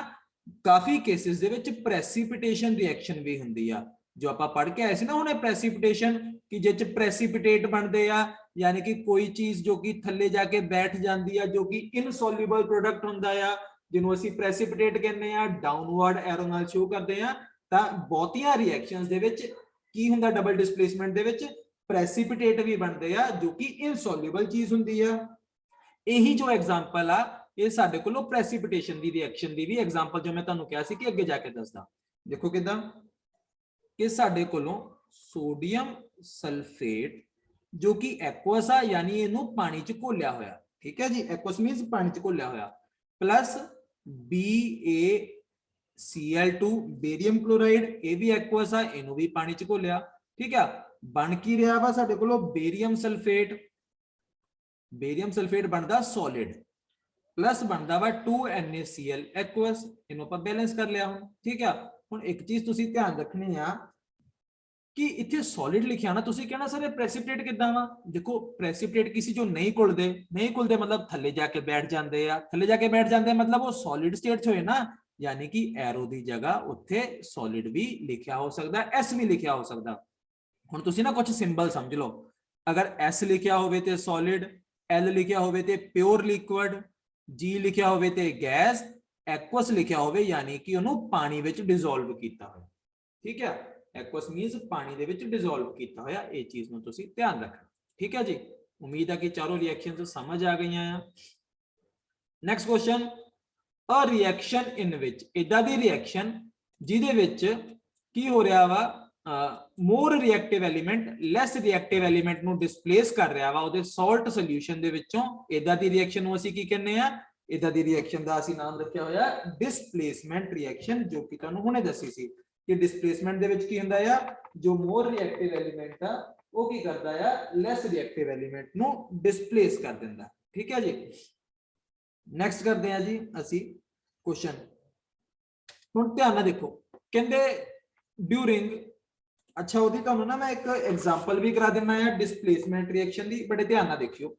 ਕਾਫੀ ਕੇਸਿਸ ਦੇ ਵਿੱਚ ਪ੍ਰੈਸੀਪਿਟੇਸ਼ਨ ਰਿਐਕਸ਼ਨ ਵੀ ਹੁੰਦੀ ਆ। ਜੋ ਆਪਾਂ ਪੜ੍ਹ ਕੇ ਆਏ ਸੀ ਨਾ ਹੁਣੇ ਪ੍ਰੈਸੀਪਿਟੇਸ਼ਨ, ਕਿ ਜਿਹ ਚ ਪ੍ਰੈਸੀਪਿਟੇਟ ਬਣਦੇ ਆ, यानी कि कोई चीज जो कि थल्ले जाके बैठ जाती है, जो कि इनसोल्यूबल प्रोडक्ट हुंदा आ, जिन्हों ਅਸੀਂ प्रेसिपिटेट कहने आ, डाउनवर्ड एरो नाल शो करते हैं, ਤਾਂ ਬਹੁਤੀਆਂ ਰਿਐਕਸ਼ਨਸ ਦੇ ਵਿੱਚ ਕੀ ਹੁੰਦਾ ਡਬਲ ਡਿਸਪਲੇਸਮੈਂਟ ਦੇ ਵਿੱਚ ਪ੍ਰੈਸਿਪਿਟੇਟ ਵੀ ਬਣਦੇ ਆ ਜੋ ਕਿ ਇਨਸੋਲਿਊਬਲ ਚੀਜ਼ ਹੁੰਦੀ ਆ। ਇਹੀ ਜੋ ਐਗਜ਼ਾਮਪਲ ਆ ਇਹ ਸਾਡੇ ਕੋਲੋਂ ਪ੍ਰੈਸਿਪਿਟੇਸ਼ਨ ਦੀ ਰਿਐਕਸ਼ਨ ਦੀ ਵੀ ਐਗਜ਼ਾਮਪਲ ਜੋ ਮੈਂ ਤੁਹਾਨੂੰ ਕਿਹਾ ਸੀ ਕਿ ਅੱਗੇ ਜਾ ਕੇ ਦੱਸਦਾ। ਦੇਖੋ ਕਿਦਾਂ ਕਿ ਸਾਡੇ ਕੋਲੋਂ ਸੋਡੀਅਮ ਸਲਫੇਟ ਜੋ ਕਿ ਐਕੁਅਸ ਆ, ਯਾਨੀ ਇਹਨੂੰ ਪਾਣੀ ਚ ਘੋਲਿਆ ਹੋਇਆ, ਠੀਕ ਹੈ ਜੀ, ਐਕੁਅਸ ਮੀਨਸ ਪਾਣੀ ਚ ਘੋਲਿਆ ਹੋਇਆ, प्लस BaCl2 बेरियम क्लोराइड, ये भी एक्वस है, इनू भी पानी च घोलिया, ठीक है, बन की रहा वा साडे कोलों बेरियम सल्फेट बनदा सॉलिड, प्लस बनदा वा 2NaCl एक्वस, इनू आपां बैलेंस कर लिया हुण, ठीक है। हुण एक चीज तुसीं ध्यान रखनी आ कि इत्थे सॉलिड लिखिया ना, तुसीं कहना सर प्रेसिपिटेट किदां वा, देखो प्रेसिपिटेट किसी जो नहीं घुलदे मतलब थल्ले जाके बैठ जांदे आ, थल्ले जाके बैठ जांदे मतलब वो सॉलिड स्टेट च होए ना, यानी कि एरो दी जगह उत्थे सॉलिड भी लिखिया हो सकदा, एस भी लिखिया हो सकदा। हुण तुसीं ना कुछ सिंबल समझ लो, अगर एस लिखिया होवे ते सॉलिड, एल लिखिया होवे ते प्योर लिक्विड, जी लिखिया होवे ते गैस, एक्वस लिखिया होवे यानी कि उहनूं पानी विच डिसोल्व कीता होया, ठीक है। एक्वस मीन्स पानी दे विच डिसोल्व कीता होया, इह चीज नूं तुसीं ध्यान रखना, ठीक है जी। उम्मीद है कि चारों रिएक्शंस समझ आ गई हैं। Next question, a reaction in which, इदां दी रिएक्शन जिहदे विच की हो रहा वा, more reactive element less reactive element नूं डिसप्लेस कर रहा वा उहदे सॉल्ट सोल्यूशन दे विचों, इदां दी रिएक्शन नूं असीं की कहने आ, इदां दी रिएक्शन दा असीं नाम रखिया होया डिसप्लेसमेंट रिएक्शन, जो कि तुहानूं हुणे दसी सी कि डिसप्लेसमेंट दे विच की हुंदा है, जो मोर रिएक्टिव एलीमेंट आ वो की करदा है लैस रिएक्टिव एलीमेंट नूं डिसप्लेस कर दिंदा, ठीक है जी। नेक्स्ट करते हैं जी असी क्वेश्चन, हुण ध्यान नाल देखो, कहंदे ड्यूरिंग, अच्छा ओदी तुहानूं ना मैं एक एग्जांपल भी करा दिना है डिसप्लेसमेंट रिएक्शन दी, बड़े ध्यान नाल देखियो।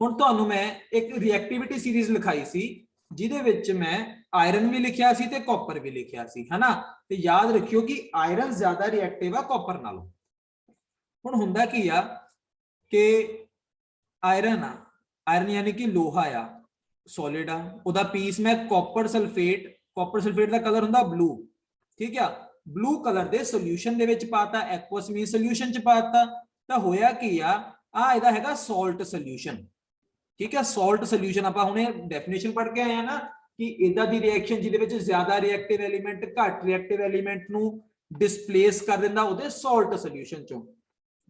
हुण तुहानूं मैं एक रिएक्टिविटी सीरीज लिखाई सी जिहदे विच मैं आयरन भी लिखिया सी ते कॉपर भी लिखिया सी, है ना, ते याद रखियो कि आयरन ज्यादा रिएक्टिव है कॉपर नालों। हुण हुंदा की आ कि आयरन यानी कि लोहा आ, सॉलिड आ, उहदा पीस मैं कॉपर सल्फेट दा कलर हुंदा ब्लू, ठीक है, ब्लू कलर दे सोल्यूशन दे विच पाता, एक्वस मीन सोल्यूशन च पाता, तां होया की आ इहदा हैगा सॉल्ट सोल्यूशन, ठीक है। सॉल्ट सोल्यूशन आपां हुणे डेफिनेशन पढ़ के आए हैं ना कि इदां दी रिएक्शन जिहदे विच ज्यादा रिएक्टिव एलीमेंट घट रिएक्टिव एलीमेंट नूं डिसप्लेस कर दिंदा उहदे सॉल्ट सोल्यूशन चों,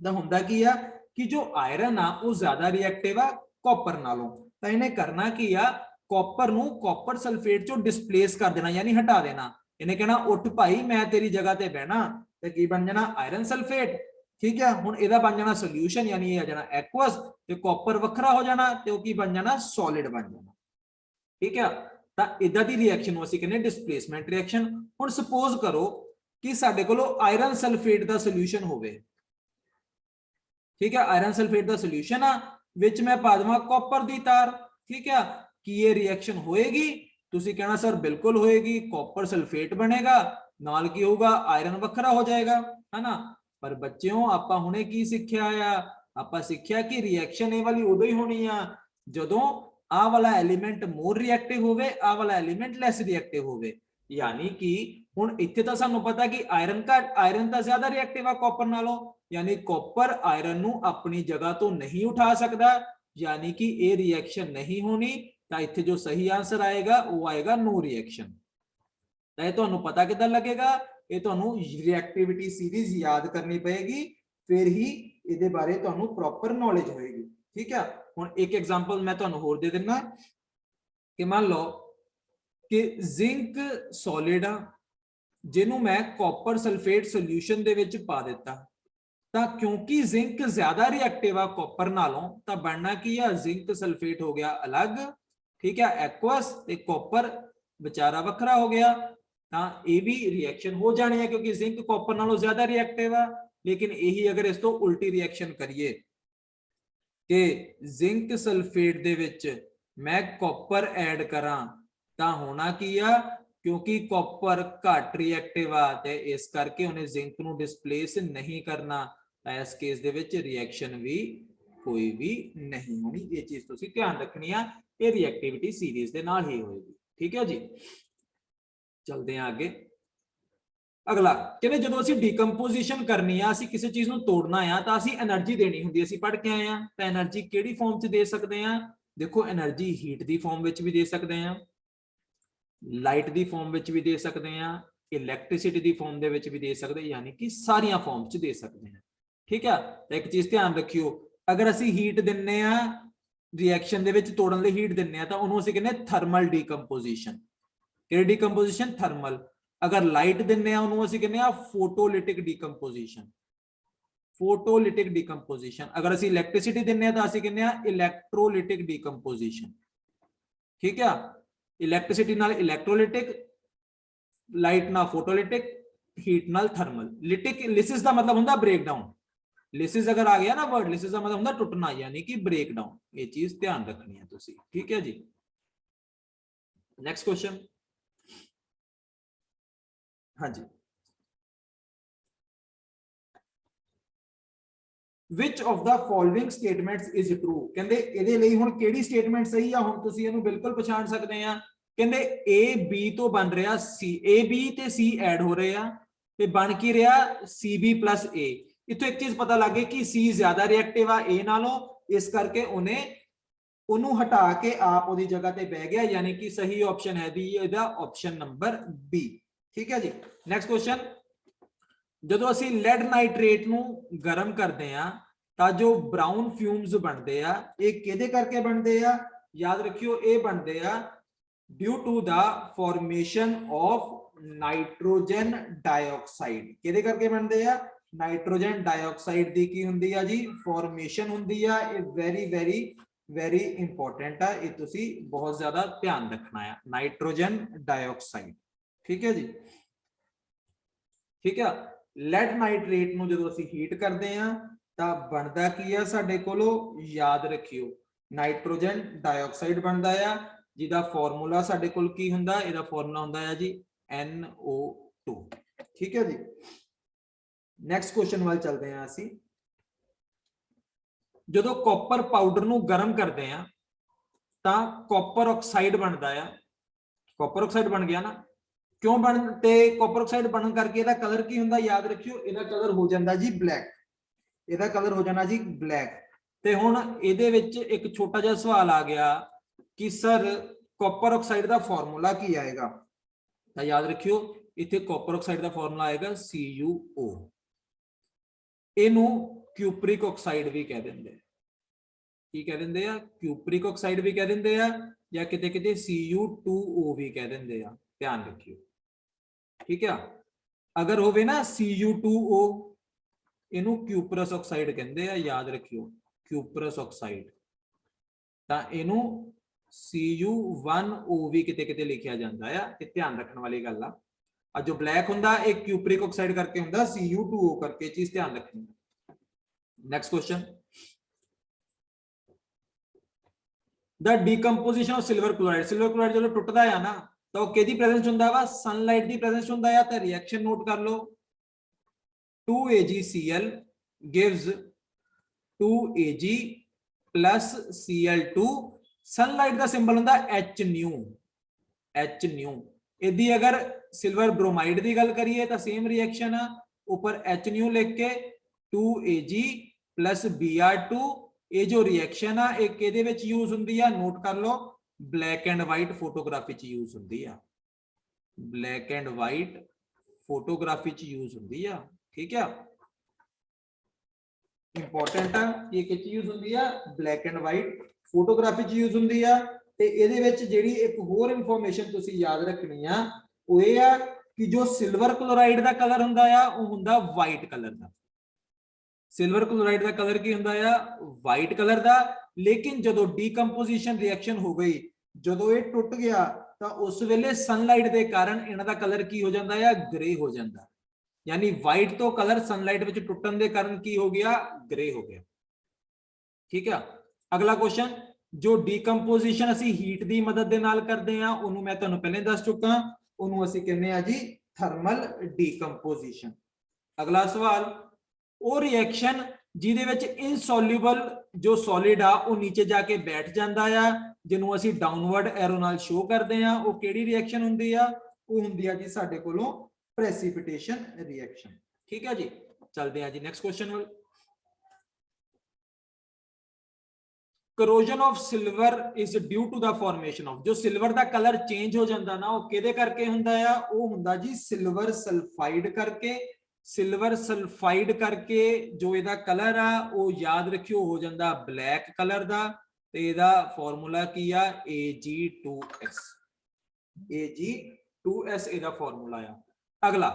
तां हुंदा की आ कि जो आयरन आ वो ज्यादा रिएक्टिव आ कॉपर नालों, तां इहने करना की आ कॉपर नूं कॉपर सल्फेट चों डिसप्लेस कर देना, यानी हटा देना, इहने कहना उठ भाई मैं तेरी जगह ते बहना, ते की बन जाना आयरन सल्फेट, ठीक है। हुण इहदा बन जाना सोल्यूशन, यानी ये आ जाना एक्वस, ते कॉपर वखरा हो जाना ते ओह की बन जाना सॉलिड बन जाना, ठीक है। तां इदां दी रिएक्शन नूं असीं कहने डिसप्लेसमेंट रिएक्शन। हुण सपोज करो कि साडे कोलों आयरन सल्फेट दा सोल्यूशन होवे, ठीक है, आयरन सल्फेट दा सोल्यूशन आ, विच मैं पा देवां कॉपर दी तार, ठीक है, कि ये रिएक्शन होएगी, तुसीं कहना सर बिल्कुल होएगी, कॉपर सल्फेट बनेगा, नाल की होगा आयरन वखरा हो जाएगा, है ना। पर बच्चों आपां हुणे की सिੱਖਿਆ आ, आपां सिੱਖਿਆ कि रिएक्शन ये वाली उदों ही होनी आ जदों आ वाला एलीमेंट मोर रिएक्टिव होवे, आ वाला एलीमेंट लैस रिएक्टिव होवे, यानी कि हुण इत्थे तां सानूं पता कि आयरन तां ज्यादा रिएक्टिव आ कॉपर नालों, यानी कॉपर आयरन नूं अपनी जगह तो नहीं उठा सकदा, यानी कि ये रिएक्शन नहीं होनी, तां इत्थे जो सही आंसर आएगा वो आएगा नो रिएक्शन। तां इह तुहानूं पता किदां लगेगा, ये तुहानूं रिएक्टिविटी सीरीज याद करनी पएगी, फिर ही इहदे बारे तुहानूं प्रॉपर नॉलेज होएगी, ठीक है। हुण एक एग्जांपल मैं तुहानूं होर दे दिंदा कि मान लो कि जिंक सॉलिड आ, जिहनूं मैं कॉपर सल्फेट सोल्यूशन दे विच पा दित्ता, तां क्योंकि जिंक ज्यादा रिएक्टिव आ कॉपर नालों, तां बनना की आ जिंक सल्फेट हो गया अलग, ठीक है, एक्वस, ते कॉपर बेचारा वखरा हो गया, तां ये भी रिएक्शन हो जानी है क्योंकि जिंक कॉपर नालों ज्यादा रिएक्टिव आ। लेकिन यही अगर इस तो उल्टी रिएक्शन करिए कि जिंक सल्फेट दे विच मैं कॉपर ऐड करां, तां होना की आ, क्योंकि कॉपर घट रिएक्टिव आ ते इस करके उन्हें जिंक नूं डिसप्लेस नहीं करना, इस केस दे विच रिएक्शन भी कोई भी नहीं होनी। ये चीज तुसी ध्यान रखनी है, ये रिएक्टिविटी सीरीज दे नाल ही होएगी। ठीक है जी, चलते हैं आगे। अगला कहते जो असं डिकंपोजिशन करनी है, असं किसी चीज को तोड़ना है तो असं एनर्जी देनी होंगी, असं पढ़ के आए हैं। तो एनर्जी किहड़ी फॉर्म च दे सकते हैं? देखो एनर्जी हीट की फॉर्म में भी दे सकते हैं, लाइट की फॉर्म में भी दे सकते हैं, इलैक्ट्रिसिटी की फॉर्म में भी दे सकते हैं, यानी कि सारिया फॉर्म च दे सकते हैं। ठीक है, तो एक चीज ध्यान रखियो, अगर असी हीट दिने रिएक्शन दे विच तोड़न लई हीट दिने तो उन्होंने असीं कहने थर्मल डिकंपोजिशन। किहड़ी डिकंपोजिशन? थर्मल। अगर लाइट दिने उन्होंने असीं कहने फोटोलिटिक डिकंपोजिशन, फोटोलिटिक डिकंपोजिशन। अगर असीं इलैक्ट्रिसिटी दिने तो असीं कहने इलैक्ट्रोलिटिक डिकंपोजिशन। ठीक है, इलैक्ट्रिसिटी नाल इलैक्ट्रोलिटिक, लाइट ना फोटोलिटिक, हीट नाल थर्मल। लिटिक लिसिस का मतलब होंदा ब्रेक डाउन, लिसिस अगर आ गया ना वर्ड, लिसिस का मतलब होंदा टुटना, यानी कि ब्रेक डाउन। ये चीज ध्यान रखनी है तुसी। ठीक है जी, नेक्स्ट क्वेश्चन। हाँ जी, which of the following statements is true? कहंदे ਇਹਦੇ ਲਈ ਹੁਣ ਕਿਹੜੀ ਸਟੇਟਮੈਂਟ ਸਹੀ ਆ? ਹੁਣ ਤੁਸੀਂ ਇਹਨੂੰ ਬਿਲਕੁਲ ਪਛਾਣ ਸਕਦੇ ਆ। ਕਹਿੰਦੇ A B ਤੋਂ ਬਣ ਰਿਹਾ C, A B ਤੇ C ਐਡ ਹੋ ਰਹੇ ਆ ਤੇ ਬਣ ਕੀ ਰਿਹਾ CB plus A। ਇਥੋਂ ਇੱਕ ਚੀਜ਼ ਪਤਾ ਲੱਗ ਗਈ ਕਿ C ਜ਼ਿਆਦਾ ਰਿਐਕਟਿਵ ਆ A ਨਾਲੋਂ, ਇਸ ਕਰਕੇ ਉਹਨੂੰ ਹਟਾ ਕੇ ਆਪ ਉਹਦੀ ਜਗ੍ਹਾ ਤੇ ਬਹਿ ਗਿਆ, ਯਾਨੀ ਕਿ ਸਹੀ ਆਪਸ਼ਨ ਹੈ ਦੀ ਇਹਦਾ ਆਪਸ਼ਨ ਨੰਬਰ B। ਠੀਕ ਹੈ ਜੀ, ਨੈਕਸਟ ਕੁਐਸਚਨ। ਜਦੋਂ ਅਸੀਂ ਲੈਡ ਨਾਈਟ੍ਰੇਟ ਨੂੰ ਗਰਮ ਕਰਦੇ ਆ ਤਾਂ ਜੋ ਬ੍ਰਾਊਨ ਫਿਊਮਸ ਬਣਦੇ ਆ, ਇਹ ਕਿਹਦੇ ਕਰਕੇ ਬਣਦੇ ਆ? ਯਾਦ ਰੱਖਿਓ, ਇਹ ਬਣਦੇ ਆ ਡਿਊ ਟੂ ਦਾ ਫਾਰਮੇਸ਼ਨ ਆਫ ਨਾਈਟ੍ਰੋਜਨ ਡਾਈਆਕਸਾਈਡ। ਕਿਹਦੇ ਕਰਕੇ ਬਣਦੇ ਆ? ਨਾਈਟ੍ਰੋਜਨ ਡਾਈਆਕਸਾਈਡ ਦੀ ਕੀ ਹੁੰਦੀ ਆ ਜੀ? ਫਾਰਮੇਸ਼ਨ ਹੁੰਦੀ ਆ। ਇਹ ਵੈਰੀ ਵੈਰੀ ਵੈਰੀ ਇੰਪੋਰਟੈਂਟ ਆ, ਇਹ ਤੁਸੀਂ ਬਹੁਤ ਜ਼ਿਆਦਾ ਧਿਆਨ ਰੱਖਣਾ ਆ, ਨਾਈਟ੍ਰੋਜਨ ਡਾਈਆਕਸਾਈਡ। ਠੀਕ ਹੈ ਜੀ, ਠੀਕ ਆ। ਲੈਡ ਨਾਈਟ੍ਰੇਟ ਨੂੰ ਜਦੋਂ ਅਸੀਂ ਹੀਟ ਕਰਦੇ ਆ ਤਾਂ ਬਣਦਾ ਕੀ ਆ ਸਾਡੇ ਕੋਲੋਂ? ਯਾਦ ਰੱਖਿਓ, ਨਾਈਟ੍ਰੋਜਨ ਡਾਈਆਕਸਾਈਡ ਬਣਦਾ ਆ, ਜਿਹਦਾ ਫਾਰਮੂਲਾ ਸਾਡੇ ਕੋਲ ਕੀ ਹੁੰਦਾ? ਇਹਦਾ ਫਾਰਮੂਲਾ ਹੁੰਦਾ ਹੈ ਜੀ NO2। ਠੀਕ ਹੈ ਜੀ, ਨੈਕਸਟ ਕੁਐਸਚਨ ਵੱਲ ਚੱਲਦੇ ਆ ਅਸੀਂ। ਜਦੋਂ ਕਾਪਰ ਪਾਊਡਰ ਨੂੰ ਗਰਮ ਕਰਦੇ ਆ ਤਾਂ ਕਾਪਰ ਆਕਸਾਈਡ ਬਣਦਾ ਆ। ਕਾਪਰ ਆਕਸਾਈਡ ਬਣ ਗਿਆ ਨਾ, क्यों बनते? कॉपर ऑक्साइड बनने करके ਇਹਦਾ कलर की ਹੁੰਦਾ? याद रखियो, ਇਹਦਾ कलर हो ਜਾਂਦਾ जी ब्लैक, ਇਹਦਾ कलर हो जाना जी ब्लैक। ਤੇ ਹੁਣ ਇਹਦੇ ਵਿੱਚ ਇੱਕ ਛੋਟਾ ਜਿਹਾ ਸਵਾਲ ਆ ਗਿਆ ਕਿ ਸਰ ਕਾਪਰ ਆਕਸਾਈਡ ਦਾ ਫਾਰਮੂਲਾ ਕੀ ਆਏਗਾ? ਤਾਂ ਯਾਦ ਰੱਖਿਓ, ਇੱਥੇ ਕਾਪਰ ਆਕਸਾਈਡ ਦਾ ਫਾਰਮੂਲਾ ਆਏਗਾ CuO। ਇਹਨੂੰ ਕਿਊਪਰਿਕ ਆਕਸਾਈਡ ਵੀ ਕਹਿ ਦਿੰਦੇ ਆ। ਕੀ ਕਹਿ ਦਿੰਦੇ ਆ? ਕਿਊਪਰਿਕ ਆਕਸਾਈਡ ਵੀ ਕਹਿ ਦਿੰਦੇ ਆ, ਜਾਂ ਕਿਤੇ ਕਿਤੇ Cu2O ਵੀ ਕਹਿ ਦਿੰਦੇ ਆ। ध्यान रखियो, ठीक है। अगर होवे ना Cu2O, इनू क्यूपरस ऑक्साइड कहते हैं, याद रखियो क्यूपरस ऑक्साइड। तां इनू Cu1O भी किते किते लिखा जाता है, ध्यान रखने वाली गल आ। जो ब्लैक हुंदा एक क्यूपरिक ऑक्साइड करके हुंदा, Cu2O करके, चीज ध्यान रखनी। Next question, the decomposition of silver chloride. Silver chloride जो टुटदा है ना तो किहदी प्रेजेंस हुंदा वा? सनलाइट दी प्रेजेंस हुंदा है। तो रिएक्शन नोट कर लो, 2AgCl gives 2Ag plus Cl2। Sunlight का सिंबल हुंदा HNu, HNu। इदी अगर सिल्वर ब्रोमाइड की गल करिए तो सेम रिएक्शन है, ऊपर HNu लिख के 2Ag plus Br2। ये जो रिएक्शन है एक किहदे विच यूज हुंदी है? नोट कर लो, ब्लैक एंड वाइट फोटोग्राफी च यूज होंदी है, ब्लैक एंड वाइट फोटोग्राफी च यूज होंदी है। ठीक है, इंपॉर्टेंट है, ये किस यूज होंदी है? ब्लैक एंड वाइट फोटोग्राफी च यूज होंदी है। ते इहदे विच जिहड़ी एक होर इंफॉर्मेशन तुसीं याद रखनी है वो ये है कि जो सिल्वर क्लोराइड का कलर हुंदा है वो हुंदा वाइट कलर का। सिल्वर क्लोराइड का कलर की हुंदा है? वाइट कलर का। लेकिन जदों डीकंपोजिशन रिएक्शन हो गई, जदों ये टुट गया तो उस वेले सनलाइट के कारण इन्हां दा कलर की हो जाता है? ग्रे हो जाता। यानी वाइट तो कलर सनलाइट विच टुटन के कारण की हो गया? ग्रे हो गया। ठीक है, अगला क्वेश्चन, जो डीकंपोजिशन असी हीट की मदद के नाल करते हैं उन्होंने मैं तुहानूं पहले दस चुका, उन्होंने असी कहने जी थर्मल डीकंपोजिशन। अगला सवाल, वो रिएक्शन ਜਿਹਦੇ ਵਿੱਚ ਇਨਸੋਲਿਊਬਲ ਜੋ ਸੋਲਿਡ ਆ ਉਹ ਨੀਚੇ ਜਾ ਕੇ ਬੈਠ ਜਾਂਦਾ ਆ, ਜਿਹਨੂੰ ਅਸੀਂ ਡਾਊਨਵਰਡ ਐਰੋ ਨਾਲ ਸ਼ੋ ਕਰਦੇ ਆ। ਉਹ ਕਿਹੜੀ ਰਿਐਕਸ਼ਨ ਹੁੰਦੀ ਆ? ਉਹ ਹੁੰਦੀ ਆ ਜੀ ਸਾਡੇ ਕੋਲੋਂ ਪ੍ਰੈਸੀਪਿਟੇਸ਼ਨ ਰਿਐਕਸ਼ਨ। ਠੀਕ ਹੈ ਜੀ, ਚਲਦੇ ਆ ਜੀ ਨੈਕਸਟ ਕੁਐਸਚਨ ਵੱਲ। corrosion of silver is due to the formation of, जो सिल्वर का कलर चेंज हो जाता ना, वो किहदे करके हुंदा आ? वो हुंदा जी सिल्वर सल्फाइड करके। सिल्वर सल्फाइड करके जो इहदा कलर आ वो याद रखियो हो जाता ब्लैक कलर दा, ते इहदा फार्मूला की आ Ag2S। Ag2S इहदा फार्मूला आ। अगला,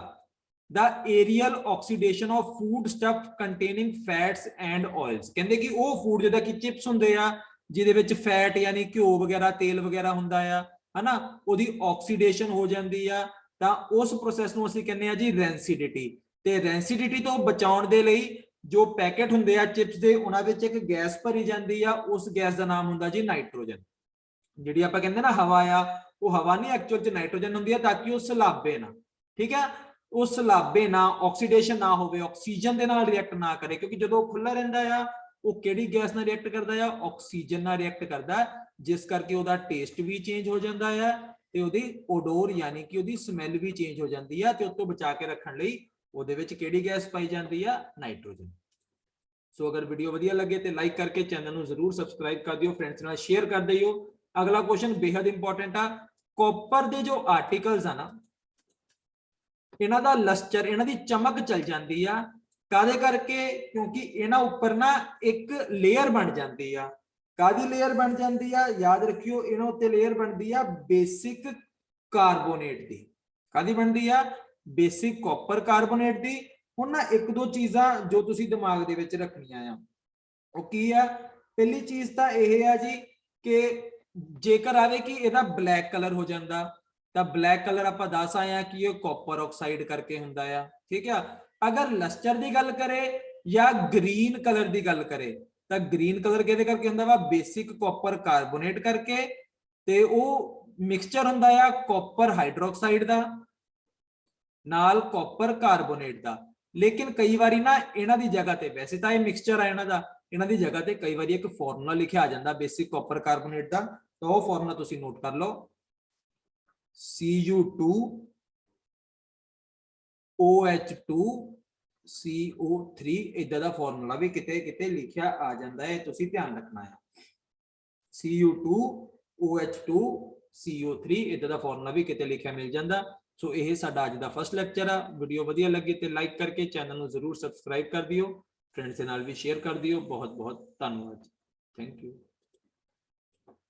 the aerial oxidation of food stuff containing fats and oils, कहते कि वो फूड जिदा कि चिप्स हुंदे आ जिहदे विच फैट यानी घिओ वगैरह तेल वगैरह हुंदा आ, है ना, ओदी ऑक्सीडेशन हो जाती आ, तां उस प्रोसैस नूं असीं कहने आ जी रैंसिडिटी। ते रैंसिडिटी तो बचाउण दे लई जो पैकेट हुंदे आ चिप्स दे, उहनां विच एक गैस भरी जाती आ, उस गैस दा नाम हुंदा जी नाइट्रोजन। जिहड़ी आपां कहंदे ना हवा आ, वो हवा नहीं एक्चुअल च नाइट्रोजन हुंदी आ, ताकि वो सलाबे ना, ठीक है, उस सलाबे ना ऑक्सीडेशन ना होवे, ऑक्सीजन दे नाल रिएक्ट ना करे, क्योंकि जदों खुला रहिंदा आ वो किहड़ी गैस नाल रिएक्ट करदा आ? ऑक्सीजन नाल रिएक्ट करदा, जिस करके ओहदा टेस्ट भी चेंज हो जांदा है ते ओहदी ओडोर यानी कि ओहदी स्मैल भी चेंज हो जाती है, ते उस तों बचा के रखण लई ओहदे विच किहड़ी गैस पाई जाती है? नाइट्रोजन। सो अगर वीडियो वधिया लगे तो लाइक करके चैनल नूं जरूर सबसक्राइब कर दिओ, फ्रेंड्स नाल शेयर कर दिओ। अगला क्वेश्चन बेहद इंपॉर्टेंट आ, कॉपर दे जो आर्टिकल्स आ ना, इन्हां दा लस्टर, इन्हां दी चमक चल जाती आ, कादे करके? क्योंकि इन्हां उपर ना एक लेयर बन जाती आ। कादी लेयर बन जाती आ? याद रखियो, इन्हां उत्ते लेयर बनती आ बेसिक कार्बोनेट दी। कादी बनती आ? बेसिक कॉपर कार्बोनेट दी। हुण ना एक दो चीज़ां जो तुसीं दिमाग दे विच रखणियां आ, ਉਹ ਕੀ ਆ? पहली चीज ਤਾਂ ਇਹ ਆ जी कि जेकर आवे कि ਇਹਦਾ ब्लैक कलर हो जाता, तो ब्लैक कलर आप दस आए हैं कि कॉपर ऑक्साइड करके हुंदा आ, ठीक है। अगर लस्टर की गल करे या ग्रीन कलर की गल करे, तो ग्रीन कलर किहदे करके हुंदा वा? बेसिक कॉपर कार्बोनेट करके, ते वो मिक्सचर हुंदा आ कॉपर हाइड्रोक्साइड दा नाल कॉपर कार्बोनेट दा। लेकिन कई बारी ना इन्हां दी जगह ते, वैसे तो ये मिक्सचर है इन्हां दा, इन्हां दी जगह ते कई बारी एक फॉर्मूला लिखिया आ जांदा बेसिक कॉपर कार्बोनेट दा, तो वो फॉर्मूला तुसीं नोट कर लो, Cu2OH2CO3 इदा दा फॉर्मूला भी किते किते लिखिया आ जांदा है, तुसीं ध्यान रखना है। Cu2OH2CO3 इदा दा फॉर्मूला भी किते लिखिया मिल जांदा। सो यह साडा अज दा फर्स्ट लैक्चर आ। वीडियो वधिया लगी तो लाइक करके चैनल नूं जरूर सबसक्राइब कर दिओ, फ्रेंड्स दे नाल भी शेयर कर दिओ। बहुत बहुत धन्यवाद, थैंक यू।